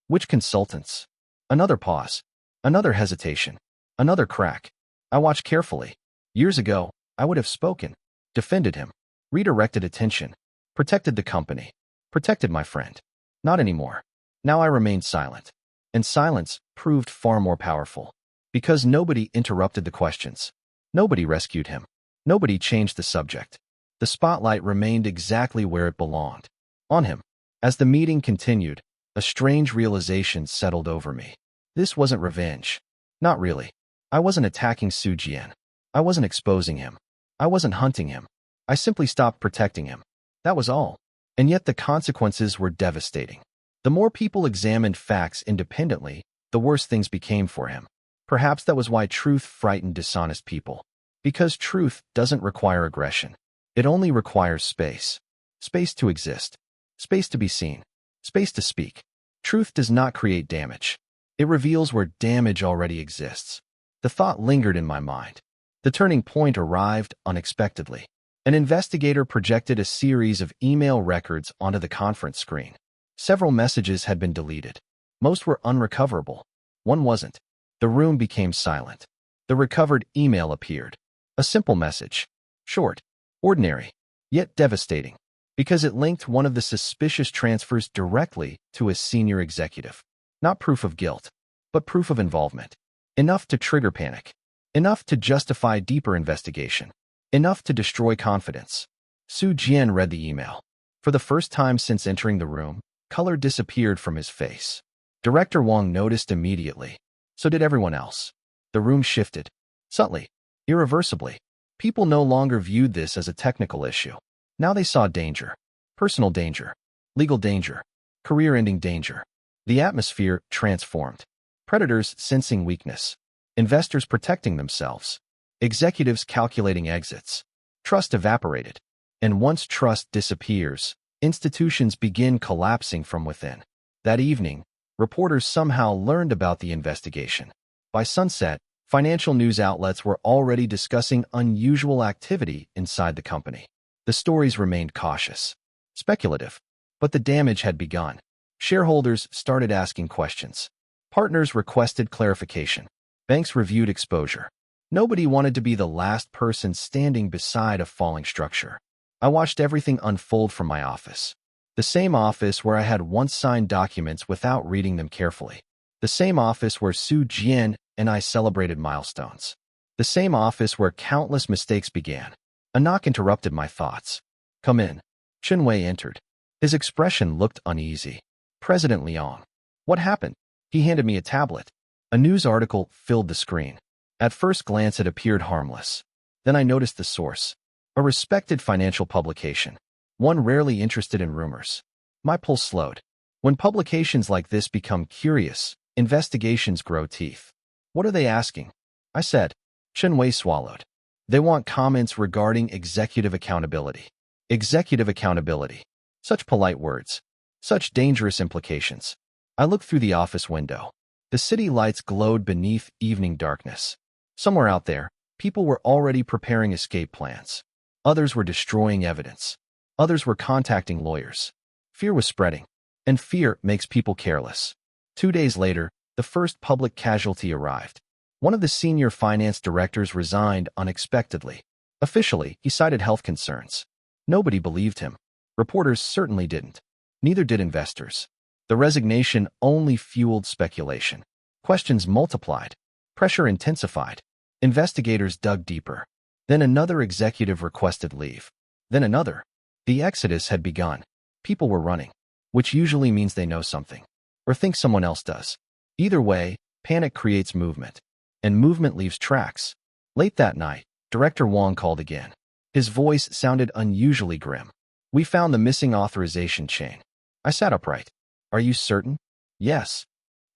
Which consultants? Another pause. Another hesitation. Another crack. I watched carefully. Years ago, I would have spoken, defended him, redirected attention, protected the company, protected my friend. Not anymore. Now I remained silent. And silence proved far more powerful. Because nobody interrupted the questions. Nobody rescued him. Nobody changed the subject. The spotlight remained exactly where it belonged. On him. As the meeting continued, a strange realization settled over me. This wasn't revenge. Not really. I wasn't attacking Su Jian. I wasn't exposing him. I wasn't hunting him. I simply stopped protecting him. That was all. And yet the consequences were devastating. The more people examined facts independently, the worse things became for him. Perhaps that was why truth frightened dishonest people. Because truth doesn't require aggression. It only requires space. Space to exist. Space to be seen. Space to speak. Truth does not create damage. It reveals where damage already exists. The thought lingered in my mind. The turning point arrived unexpectedly. An investigator projected a series of email records onto the conference screen. Several messages had been deleted. Most were unrecoverable. One wasn't. The room became silent. The recovered email appeared. A simple message. Short. Ordinary. Yet devastating. Because it linked one of the suspicious transfers directly to a senior executive. Not proof of guilt, but proof of involvement. Enough to trigger panic. Enough to justify deeper investigation. Enough to destroy confidence. Su Jian read the email. For the first time since entering the room, color disappeared from his face. Director Wang noticed immediately. So did everyone else. The room shifted. Subtly. Irreversibly. People no longer viewed this as a technical issue. Now they saw danger. Personal danger. Legal danger. Career-ending danger. The atmosphere transformed. Predators sensing weakness. Investors protecting themselves. Executives calculating exits. Trust evaporated. And once trust disappears, institutions begin collapsing from within. That evening, reporters somehow learned about the investigation. By sunset, financial news outlets were already discussing unusual activity inside the company. The stories remained cautious. Speculative. But the damage had begun. Shareholders started asking questions. Partners requested clarification. Banks reviewed exposure. Nobody wanted to be the last person standing beside a falling structure. I watched everything unfold from my office. The same office where I had once signed documents without reading them carefully. The same office where Su Jian and I celebrated milestones. The same office where countless mistakes began. A knock interrupted my thoughts. Come in. Chen Wei entered. His expression looked uneasy. President Liang. What happened? He handed me a tablet. A news article filled the screen. At first glance it appeared harmless. Then I noticed the source. A respected financial publication. One rarely interested in rumors. My pulse slowed. When publications like this become curious, investigations grow teeth. What are they asking? I said. Chen Wei swallowed. They want comments regarding executive accountability. Executive accountability. Such polite words. Such dangerous implications. I looked through the office window. The city lights glowed beneath evening darkness. Somewhere out there, people were already preparing escape plans. Others were destroying evidence. Others were contacting lawyers. Fear was spreading. And fear makes people careless. 2 days later, the first public casualty arrived. One of the senior finance directors resigned unexpectedly. Officially, he cited health concerns. Nobody believed him. Reporters certainly didn't. Neither did investors. The resignation only fueled speculation. Questions multiplied. Pressure intensified. Investigators dug deeper. Then another executive requested leave. Then another. The exodus had begun. People were running, which usually means they know something. or think someone else does. Either way, panic creates movement, and movement leaves tracks. Late that night, Director Wong called again. His voice sounded unusually grim. We found the missing authorization chain. I sat upright. Are you certain? Yes.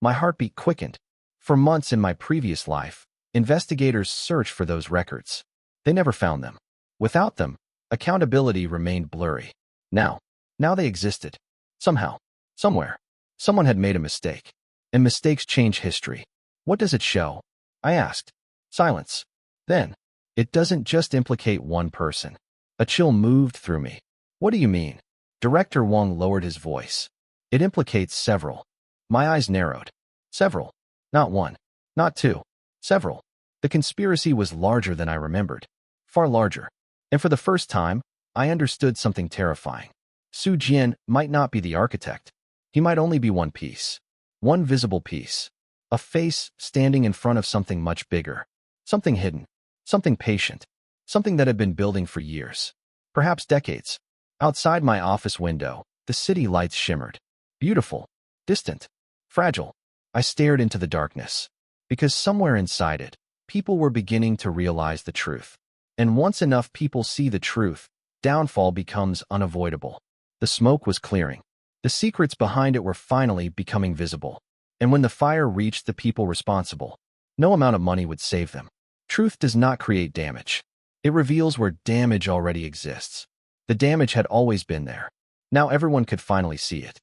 My heartbeat quickened. For months in my previous life, investigators searched for those records. They never found them. Without them, accountability remained blurry. Now they existed. Somehow, somewhere, someone had made a mistake. And mistakes change history. What does it show? I asked. Silence. Then, it doesn't just implicate one person. A chill moved through me. What do you mean? Director Wong lowered his voice. It implicates several. My eyes narrowed. Several. Not one. Not two. Several. The conspiracy was larger than I remembered. Far larger. And for the first time, I understood something terrifying. Su Jian might not be the architect. He might only be one piece. One visible piece. A face standing in front of something much bigger. Something hidden. Something patient. Something that had been building for years. Perhaps decades. Outside my office window, the city lights shimmered. Beautiful. Distant. Fragile. I stared into the darkness. Because somewhere inside it, people were beginning to realize the truth. And once enough people see the truth, downfall becomes unavoidable. The smoke was clearing. The secrets behind it were finally becoming visible. And when the fire reached the people responsible, no amount of money would save them. Truth does not create damage. It reveals where damage already exists. The damage had always been there. Now everyone could finally see it.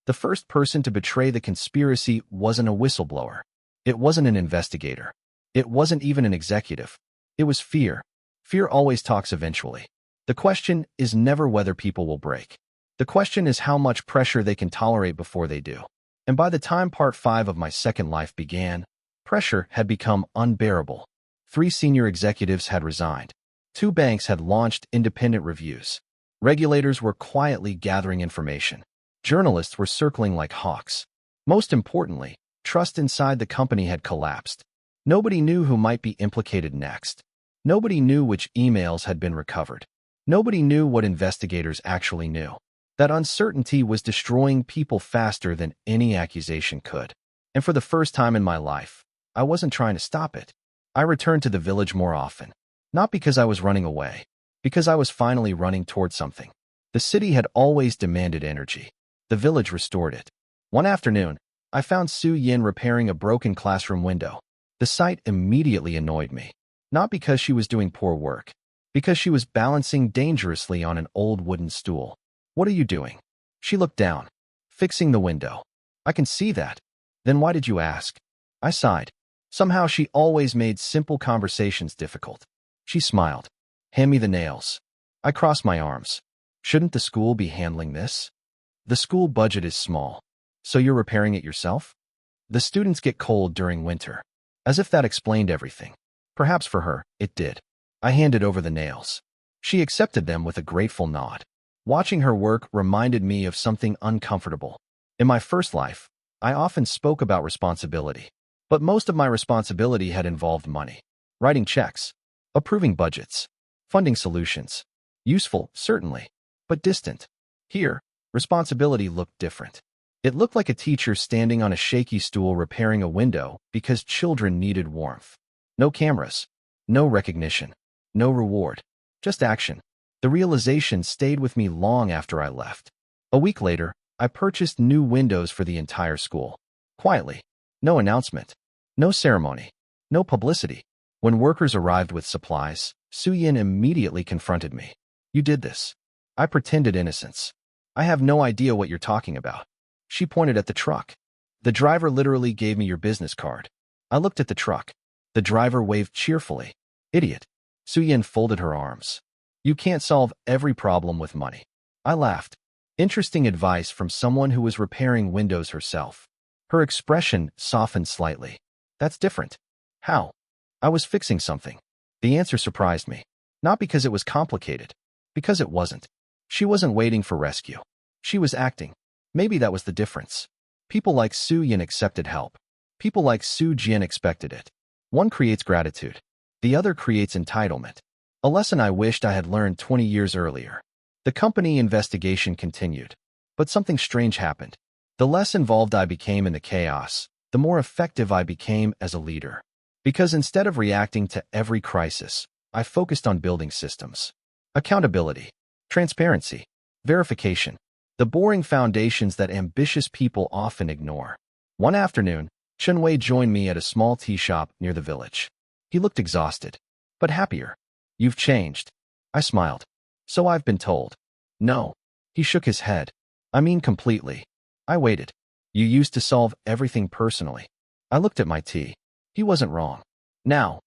The first person to betray the conspiracy wasn't a whistleblower. It wasn't an investigator. It wasn't even an executive. It was fear. Fear always talks eventually. The question is never whether people will break. The question is how much pressure they can tolerate before they do. And by the time part 5 of my second life began, pressure had become unbearable. 3 senior executives had resigned. 2 banks had launched independent reviews. Regulators were quietly gathering information. Journalists were circling like hawks. Most importantly, trust inside the company had collapsed. Nobody knew who might be implicated next. Nobody knew which emails had been recovered. Nobody knew what investigators actually knew. That uncertainty was destroying people faster than any accusation could. And for the first time in my life, I wasn't trying to stop it. I returned to the village more often. Not because I was running away, because I was finally running toward something. The city had always demanded energy. The village restored it. One afternoon, I found Su Yin repairing a broken classroom window. The sight immediately annoyed me. Not because she was doing poor work, because she was balancing dangerously on an old wooden stool. What are you doing? She looked down. Fixing the window. I can see that. Then why did you ask? I sighed. Somehow she always made simple conversations difficult. She smiled. Hand me the nails. I crossed my arms. Shouldn't the school be handling this? The school budget is small. So you're repairing it yourself? The students get cold during winter. As if that explained everything. Perhaps for her, it did. I handed over the nails. She accepted them with a grateful nod. Watching her work reminded me of something uncomfortable. In my first life, I often spoke about responsibility. But most of my responsibility had involved money. Writing checks. Approving budgets. Funding solutions. Useful, certainly. But distant. Here, responsibility looked different. It looked like a teacher standing on a shaky stool repairing a window because children needed warmth. No cameras. No recognition. No reward. Just action. The realization stayed with me long after I left. A week later, I purchased new windows for the entire school. Quietly. No announcement. No ceremony. No publicity. When workers arrived with supplies, Su Yin immediately confronted me. You did this. I pretended innocence. I have no idea what you're talking about. She pointed at the truck. The driver literally gave me your business card. I looked at the truck. The driver waved cheerfully. Idiot. Su Yin folded her arms. You can't solve every problem with money. I laughed. Interesting advice from someone who was repairing windows herself. Her expression softened slightly. That's different. How? I was fixing something. The answer surprised me. Not because it was complicated. Because it wasn't. She wasn't waiting for rescue. She was acting. Maybe that was the difference. People like Su Yin accepted help. People like Su Jian expected it. One creates gratitude. The other creates entitlement. A lesson I wished I had learned 20 years earlier. The company investigation continued. But something strange happened. The less involved I became in the chaos, the more effective I became as a leader. Because instead of reacting to every crisis, I focused on building systems. Accountability, transparency, verification, the boring foundations that ambitious people often ignore. One afternoon, Chunwei joined me at a small tea shop near the village. He looked exhausted, but happier. You've changed. I smiled. So I've been told. No. He shook his head. I mean completely. I waited. You used to solve everything personally. I looked at my tea. He wasn't wrong. Now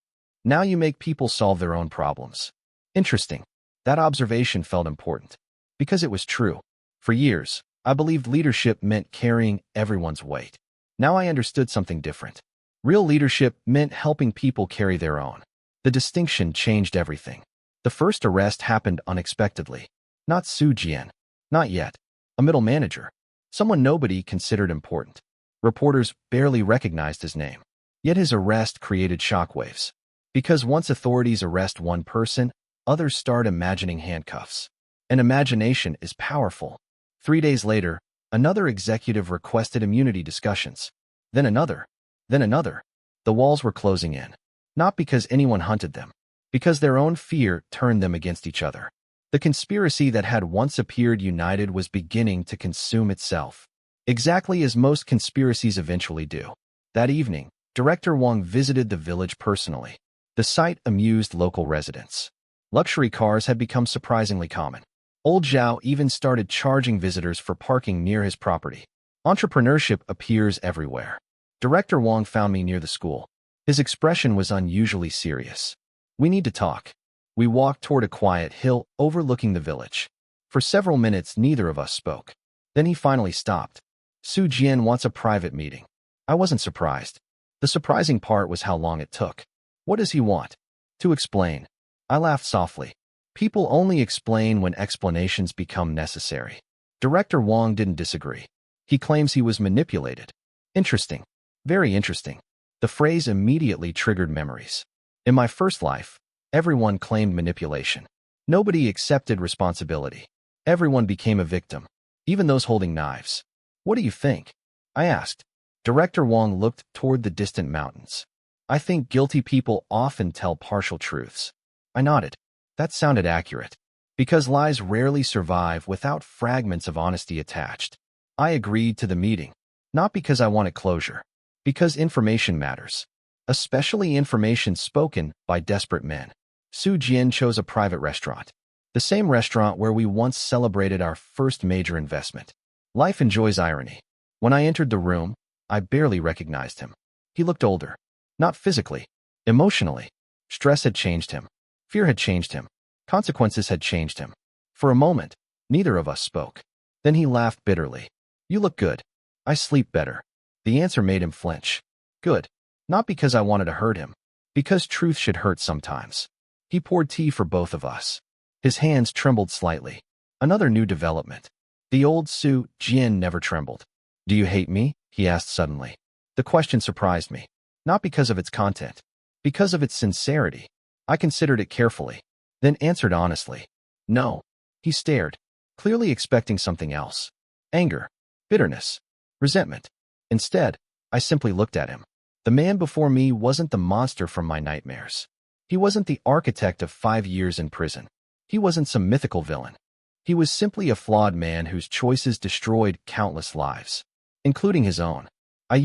you make people solve their own problems. Interesting. That observation felt important. Because it was true. For years, I believed leadership meant carrying everyone's weight. Now I understood something different. Real leadership meant helping people carry their own. The distinction changed everything. The first arrest happened unexpectedly. Not Su Jian. Not yet. A middle manager. Someone nobody considered important. Reporters barely recognized his name. Yet his arrest created shockwaves. Because once authorities arrest one person, others start imagining handcuffs. And imagination is powerful. 3 days later, another executive requested immunity discussions. Then another. Then another. The walls were closing in. Not because anyone hunted them. Because their own fear turned them against each other. The conspiracy that had once appeared united was beginning to consume itself. Exactly as most conspiracies eventually do. That evening, Director Wang visited the village personally. The sight amused local residents. Luxury cars had become surprisingly common. Old Zhao even started charging visitors for parking near his property. Entrepreneurship appears everywhere. Director Wang found me near the school. His expression was unusually serious. We need to talk. We walked toward a quiet hill overlooking the village. For several minutes, neither of us spoke. Then he finally stopped. Su Jian wants a private meeting. I wasn't surprised. The surprising part was how long it took. What does he want? To explain. I laughed softly. People only explain when explanations become necessary. Director Wang didn't disagree. He claims he was manipulated. Interesting. Very interesting. The phrase immediately triggered memories. In my first life, everyone claimed manipulation. Nobody accepted responsibility. Everyone became a victim, even those holding knives. What do you think? I asked. Director Wang looked toward the distant mountains. I think guilty people often tell partial truths. I nodded. That sounded accurate. Because lies rarely survive without fragments of honesty attached. I agreed to the meeting. Not because I wanted closure. Because information matters. Especially information spoken by desperate men. Su Jian chose a private restaurant. The same restaurant where we once celebrated our first major investment. Life enjoys irony. When I entered the room, I barely recognized him. He looked older. Not physically. Emotionally. Stress had changed him. Fear had changed him. Consequences had changed him. For a moment, neither of us spoke. Then he laughed bitterly. You look good. I sleep better. The answer made him flinch. Good. Not because I wanted to hurt him. Because truth should hurt sometimes. He poured tea for both of us. His hands trembled slightly. Another new development. The old Su Jian never trembled. Do you hate me? He asked suddenly. The question surprised me. Not because of its content. Because of its sincerity. I considered it carefully. Then answered honestly. No. He stared, clearly expecting something else. Anger. Bitterness. Resentment. Instead, I simply looked at him. The man before me wasn't the monster from my nightmares. He wasn't the architect of 5 years in prison. He wasn't some mythical villain. He was simply a flawed man whose choices destroyed countless lives, including his own. I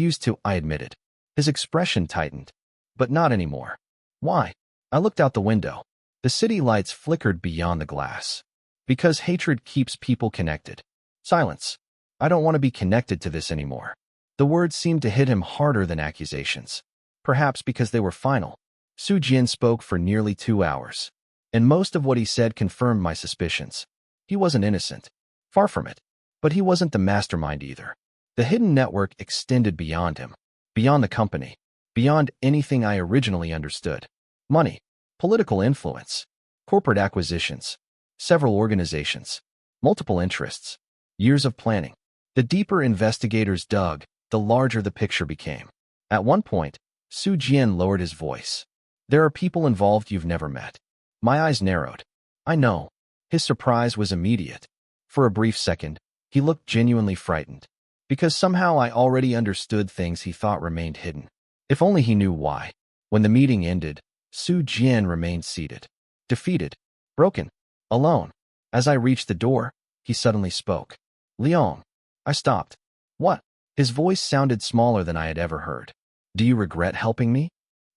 admitted. His expression tightened. But not anymore. Why? I looked out the window. The city lights flickered beyond the glass. Because hatred keeps people connected. Silence. I don't want to be connected to this anymore. The words seemed to hit him harder than accusations. Perhaps because they were final. Su Jian spoke for nearly 2 hours. And most of what he said confirmed my suspicions. He wasn't innocent. Far from it. But he wasn't the mastermind either. The hidden network extended beyond him. Beyond the company. Beyond anything I originally understood. Money. Political influence. Corporate acquisitions. Several organizations. Multiple interests. Years of planning. The deeper investigators dug, the larger the picture became. At one point, Su Jian lowered his voice. There are people involved you've never met. My eyes narrowed. I know. His surprise was immediate. For a brief second, he looked genuinely frightened. Because somehow I already understood things he thought remained hidden. If only he knew why. When the meeting ended, Su Jian remained seated, defeated, broken, alone. As I reached the door, he suddenly spoke. Liang. I stopped. What? His voice sounded smaller than I had ever heard. Do you regret helping me?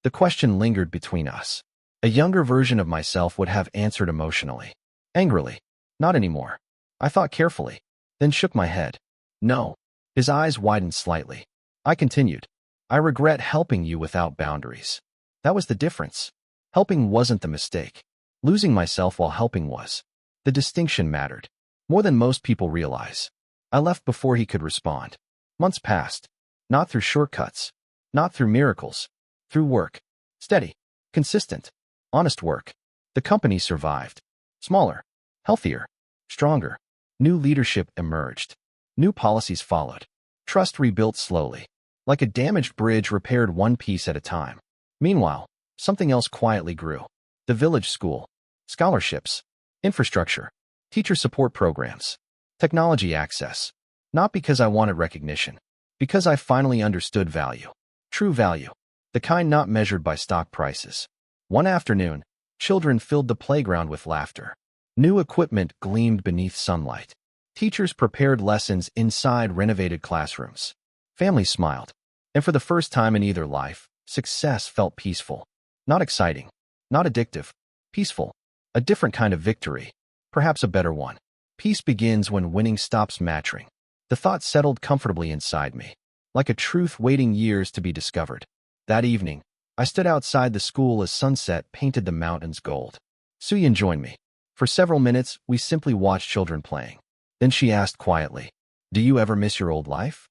The question lingered between us. A younger version of myself would have answered emotionally. Angrily. Not anymore. I thought carefully, then shook my head. No. His eyes widened slightly. I continued. I regret helping you without boundaries. That was the difference. Helping wasn't the mistake. Losing myself while helping was. The distinction mattered. More than most people realize. I left before he could respond. Months passed. Not through shortcuts. Not through miracles. Through work. Steady. Consistent. Honest work. The company survived. Smaller. Healthier. Stronger. New leadership emerged. New policies followed. Trust rebuilt slowly. Like a damaged bridge repaired one piece at a time. Meanwhile, something else quietly grew. The village school. Scholarships. Infrastructure. Teacher support programs. Technology access. Not because I wanted recognition. Because I finally understood value. True value. The kind not measured by stock prices. One afternoon, children filled the playground with laughter. New equipment gleamed beneath sunlight. Teachers prepared lessons inside renovated classrooms. Families smiled. And for the first time in either life, success felt peaceful. Not exciting. Not addictive. Peaceful. A different kind of victory. Perhaps a better one. Peace begins when winning stops mattering. The thought settled comfortably inside me, like a truth waiting years to be discovered. That evening, I stood outside the school as sunset painted the mountains gold. Suyin joined me. For several minutes, we simply watched children playing. Then she asked quietly, "Do you ever miss your old life?"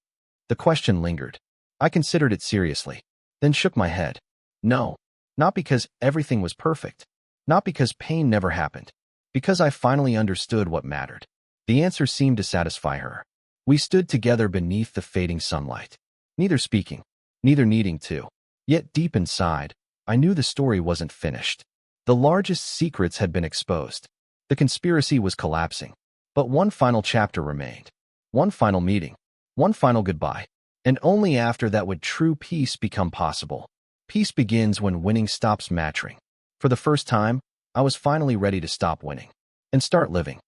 The question lingered. I considered it seriously, then shook my head. No, not because everything was perfect. Not because pain never happened. Because I finally understood what mattered. The answer seemed to satisfy her. We stood together beneath the fading sunlight. Neither speaking, neither needing to. Yet deep inside, I knew the story wasn't finished. The largest secrets had been exposed. The conspiracy was collapsing. But one final chapter remained. One final meeting. One final goodbye. And only after that would true peace become possible. Peace begins when winning stops mattering. For the first time, I was finally ready to stop winning and start living.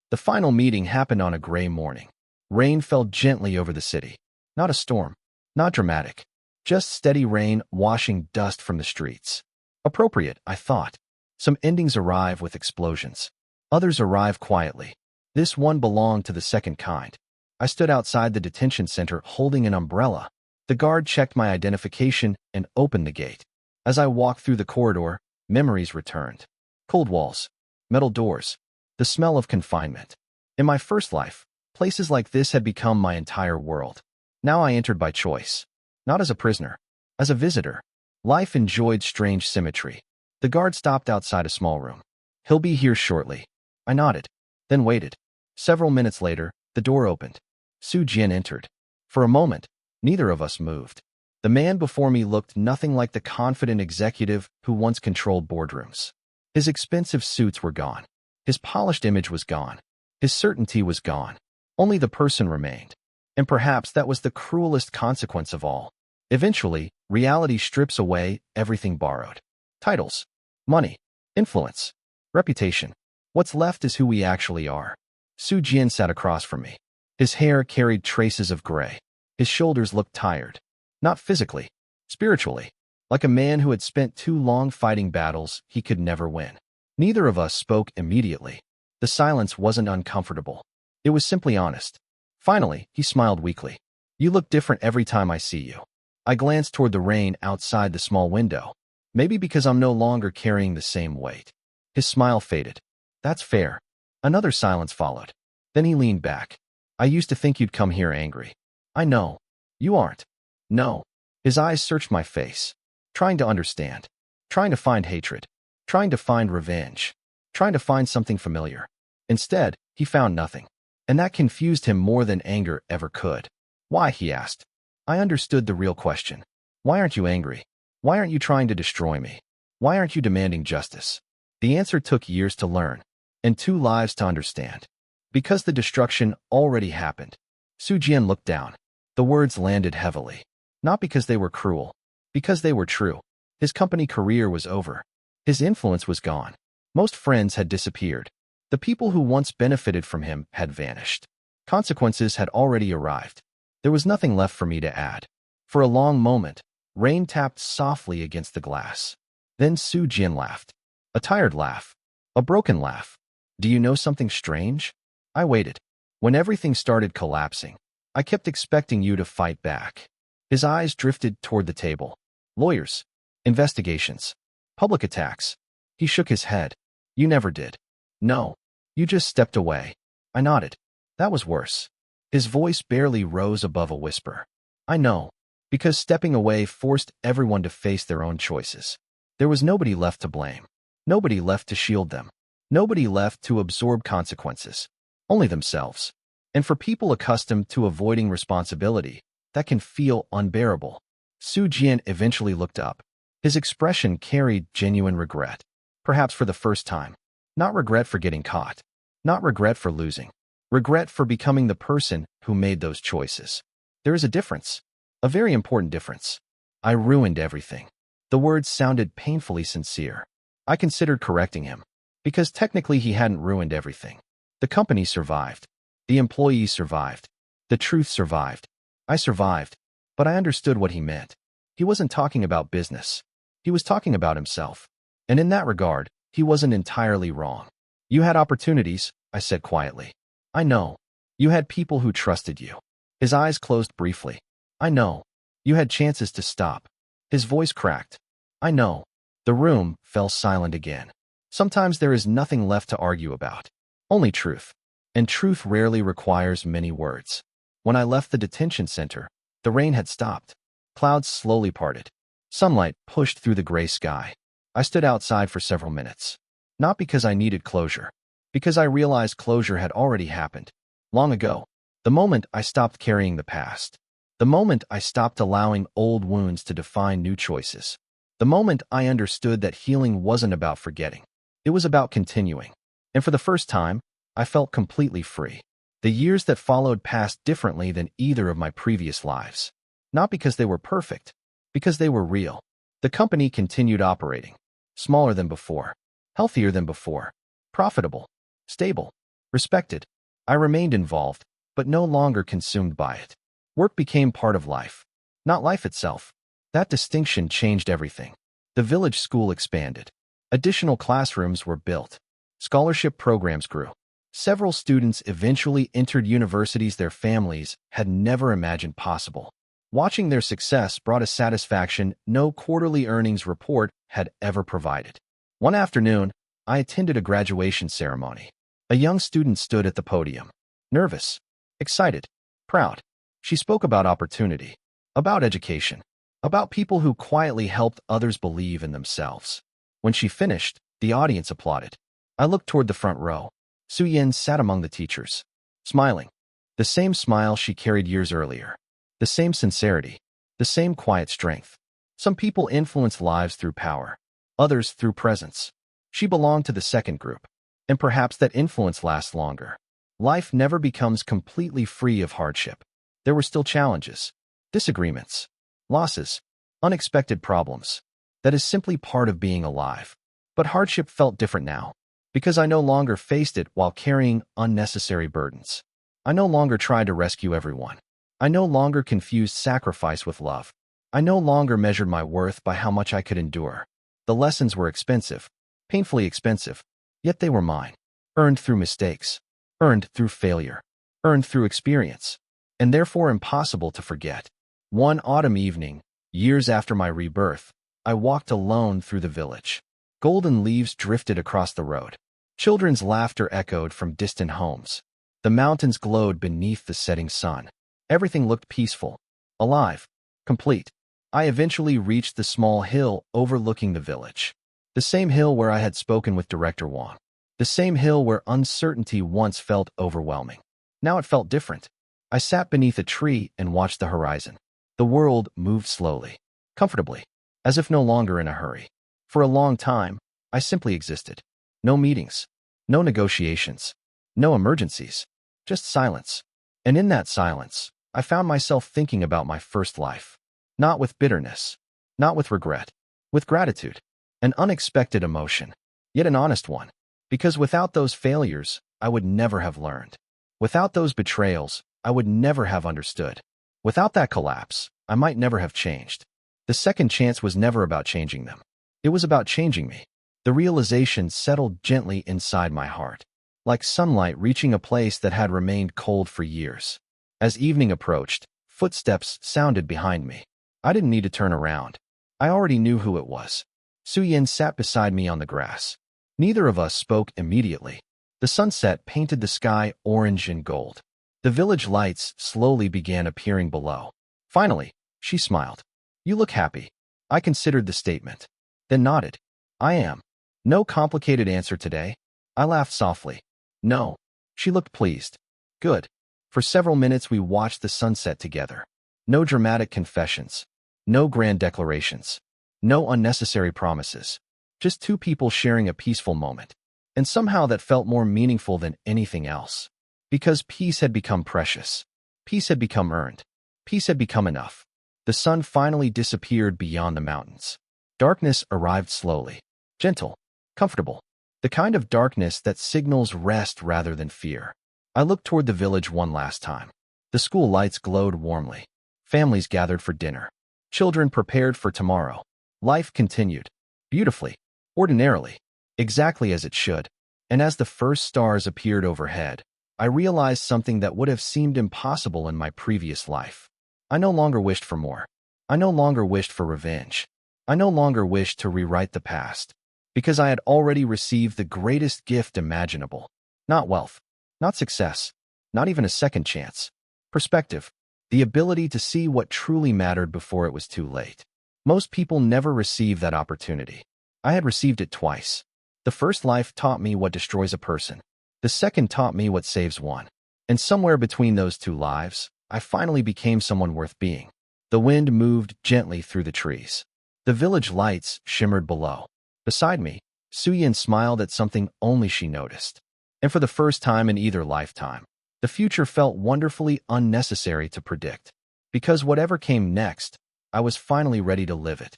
The final meeting happened on a gray morning. Rain fell gently over the city. Not a storm. Not dramatic. Just steady rain washing dust from the streets. Appropriate, I thought. Some endings arrive with explosions. Others arrive quietly. This one belonged to the second kind. I stood outside the detention center holding an umbrella. The guard checked my identification and opened the gate. As I walked through the corridor, memories returned. Cold walls. Metal doors. The smell of confinement. In my first life, places like this had become my entire world. Now I entered by choice. Not as a prisoner. As a visitor. Life enjoyed strange symmetry. The guard stopped outside a small room. "He'll be here shortly." I nodded, then waited. Several minutes later, the door opened. Su Jian entered. For a moment, neither of us moved. The man before me looked nothing like the confident executive who once controlled boardrooms. His expensive suits were gone. His polished image was gone. His certainty was gone. Only the person remained. And perhaps that was the cruelest consequence of all. Eventually, reality strips away everything borrowed. Titles, money, influence, reputation. What's left is who we actually are. Su Jian sat across from me. His hair carried traces of gray. His shoulders looked tired. Not physically, spiritually. Like a man who had spent too long fighting battles he could never win. Neither of us spoke immediately. The silence wasn't uncomfortable. It was simply honest. Finally, he smiled weakly. "You look different every time I see you." I glanced toward the rain outside the small window. Maybe because I'm no longer carrying the same weight. His smile faded. "That's fair." Another silence followed. Then he leaned back. "I used to think you'd come here angry." "I know. You aren't." "No." His eyes searched my face. Trying to understand. Trying to find hatred. Trying to find revenge. Trying to find something familiar. Instead, he found nothing. And that confused him more than anger ever could. "Why?" he asked. I understood the real question. Why aren't you angry? Why aren't you trying to destroy me? Why aren't you demanding justice? The answer took years to learn, and 2 lives to understand. Because the destruction already happened. Su Jian looked down. The words landed heavily. Not because they were cruel. Because they were true. His company career was over. His influence was gone. Most friends had disappeared. The people who once benefited from him had vanished. Consequences had already arrived. There was nothing left for me to add. For a long moment, rain tapped softly against the glass. Then Su Jian laughed. A tired laugh. A broken laugh. Do you know something strange? I waited. When everything started collapsing, I kept expecting you to fight back. His eyes drifted toward the table. Lawyers. Investigations. Public attacks. He shook his head. You never did. No. You just stepped away. I nodded. That was worse. His voice barely rose above a whisper. I know. Because stepping away forced everyone to face their own choices. There was nobody left to blame. Nobody left to shield them. Nobody left to absorb consequences. Only themselves. And for people accustomed to avoiding responsibility, that can feel unbearable. Su Jian eventually looked up. His expression carried genuine regret. Perhaps for the first time. Not regret for getting caught. Not regret for losing. Regret for becoming the person who made those choices. There is a difference. A very important difference. I ruined everything. The words sounded painfully sincere. I considered correcting him. Because technically he hadn't ruined everything. The company survived. The employees survived. The truth survived. I survived. But I understood what he meant. He wasn't talking about business. He was talking about himself. And in that regard, he wasn't entirely wrong. You had opportunities, I said quietly. I know. You had people who trusted you. His eyes closed briefly. I know. You had chances to stop. His voice cracked. I know. The room fell silent again. Sometimes there is nothing left to argue about. Only truth. And truth rarely requires many words. When I left the detention center, the rain had stopped. Clouds slowly parted. Sunlight pushed through the gray sky. I stood outside for several minutes. Not because I needed closure. Because I realized closure had already happened. Long ago. The moment I stopped carrying the past. The moment I stopped allowing old wounds to define new choices. The moment I understood that healing wasn't about forgetting. It was about continuing. And for the first time, I felt completely free. The years that followed passed differently than either of my previous lives. Not because they were perfect. Because they were real. The company continued operating. Smaller than before. Healthier than before. Profitable. Stable. Respected. I remained involved, but no longer consumed by it. Work became part of life. Not life itself. That distinction changed everything. The village school expanded. Additional classrooms were built. Scholarship programs grew. Several students eventually entered universities their families had never imagined possible. Watching their success brought a satisfaction no quarterly earnings report had ever provided. One afternoon, I attended a graduation ceremony. A young student stood at the podium. Nervous. Excited. Proud. She spoke about opportunity. About education. About people who quietly helped others believe in themselves. When she finished, the audience applauded. I looked toward the front row. Su Yin sat among the teachers. Smiling. The same smile she carried years earlier. The same sincerity. The same quiet strength. Some people influence lives through power. Others through presence. She belonged to the second group. And perhaps that influence lasts longer. Life never becomes completely free of hardship. There were still challenges. Disagreements. Losses. Unexpected problems. That is simply part of being alive. But hardship felt different now. Because I no longer faced it while carrying unnecessary burdens. I no longer tried to rescue everyone. I no longer confused sacrifice with love. I no longer measured my worth by how much I could endure. The lessons were expensive. Painfully expensive. Yet they were mine. Earned through mistakes. Earned through failure. Earned through experience. And therefore impossible to forget. One autumn evening, years after my rebirth, I walked alone through the village. Golden leaves drifted across the road. Children's laughter echoed from distant homes. The mountains glowed beneath the setting sun. Everything looked peaceful, alive, complete. I eventually reached the small hill overlooking the village. The same hill where I had spoken with Director Wang. The same hill where uncertainty once felt overwhelming. Now it felt different. I sat beneath a tree and watched the horizon. The world moved slowly, comfortably, as if no longer in a hurry. For a long time, I simply existed. No meetings, no negotiations, No emergencies. Just silence. And in that silence, I found myself thinking about my first life. Not with bitterness. Not with regret. With gratitude. An unexpected emotion. Yet an honest one. Because without those failures, I would never have learned. Without those betrayals, I would never have understood. Without that collapse, I might never have changed. The second chance was never about changing them. It was about changing me. The realization settled gently inside my heart, like sunlight reaching a place that had remained cold for years. As evening approached, footsteps sounded behind me. I didn't need to turn around. I already knew who it was. Suyin sat beside me on the grass. Neither of us spoke immediately. The sunset painted the sky orange and gold. The village lights slowly began appearing below. Finally, she smiled. "You look happy." I considered the statement, then nodded. "I am." "No complicated answer today?" I laughed softly. "No." She looked pleased. "Good." For several minutes we watched the sunset together. No dramatic confessions. No grand declarations. No unnecessary promises. Just two people sharing a peaceful moment. And somehow that felt more meaningful than anything else. Because peace had become precious. Peace had become earned. Peace had become enough. The sun finally disappeared beyond the mountains. Darkness arrived slowly. Gentle. Comfortable. The kind of darkness that signals rest rather than fear. I looked toward the village one last time. The school lights glowed warmly. Families gathered for dinner. Children prepared for tomorrow. Life continued. Beautifully. Ordinarily. Exactly as it should. And as the first stars appeared overhead, I realized something that would have seemed impossible in my previous life. I no longer wished for more. I no longer wished for revenge. I no longer wished to rewrite the past. Because I had already received the greatest gift imaginable. Not wealth. Not success. Not even a second chance. Perspective. The ability to see what truly mattered before it was too late. Most people never receive that opportunity. I had received it twice. The first life taught me what destroys a person. The second taught me what saves one. And somewhere between those two lives, I finally became someone worth being. The wind moved gently through the trees. The village lights shimmered below. Beside me, Suyin smiled at something only she noticed. And for the first time in either lifetime, the future felt wonderfully unnecessary to predict. Because whatever came next, I was finally ready to live it.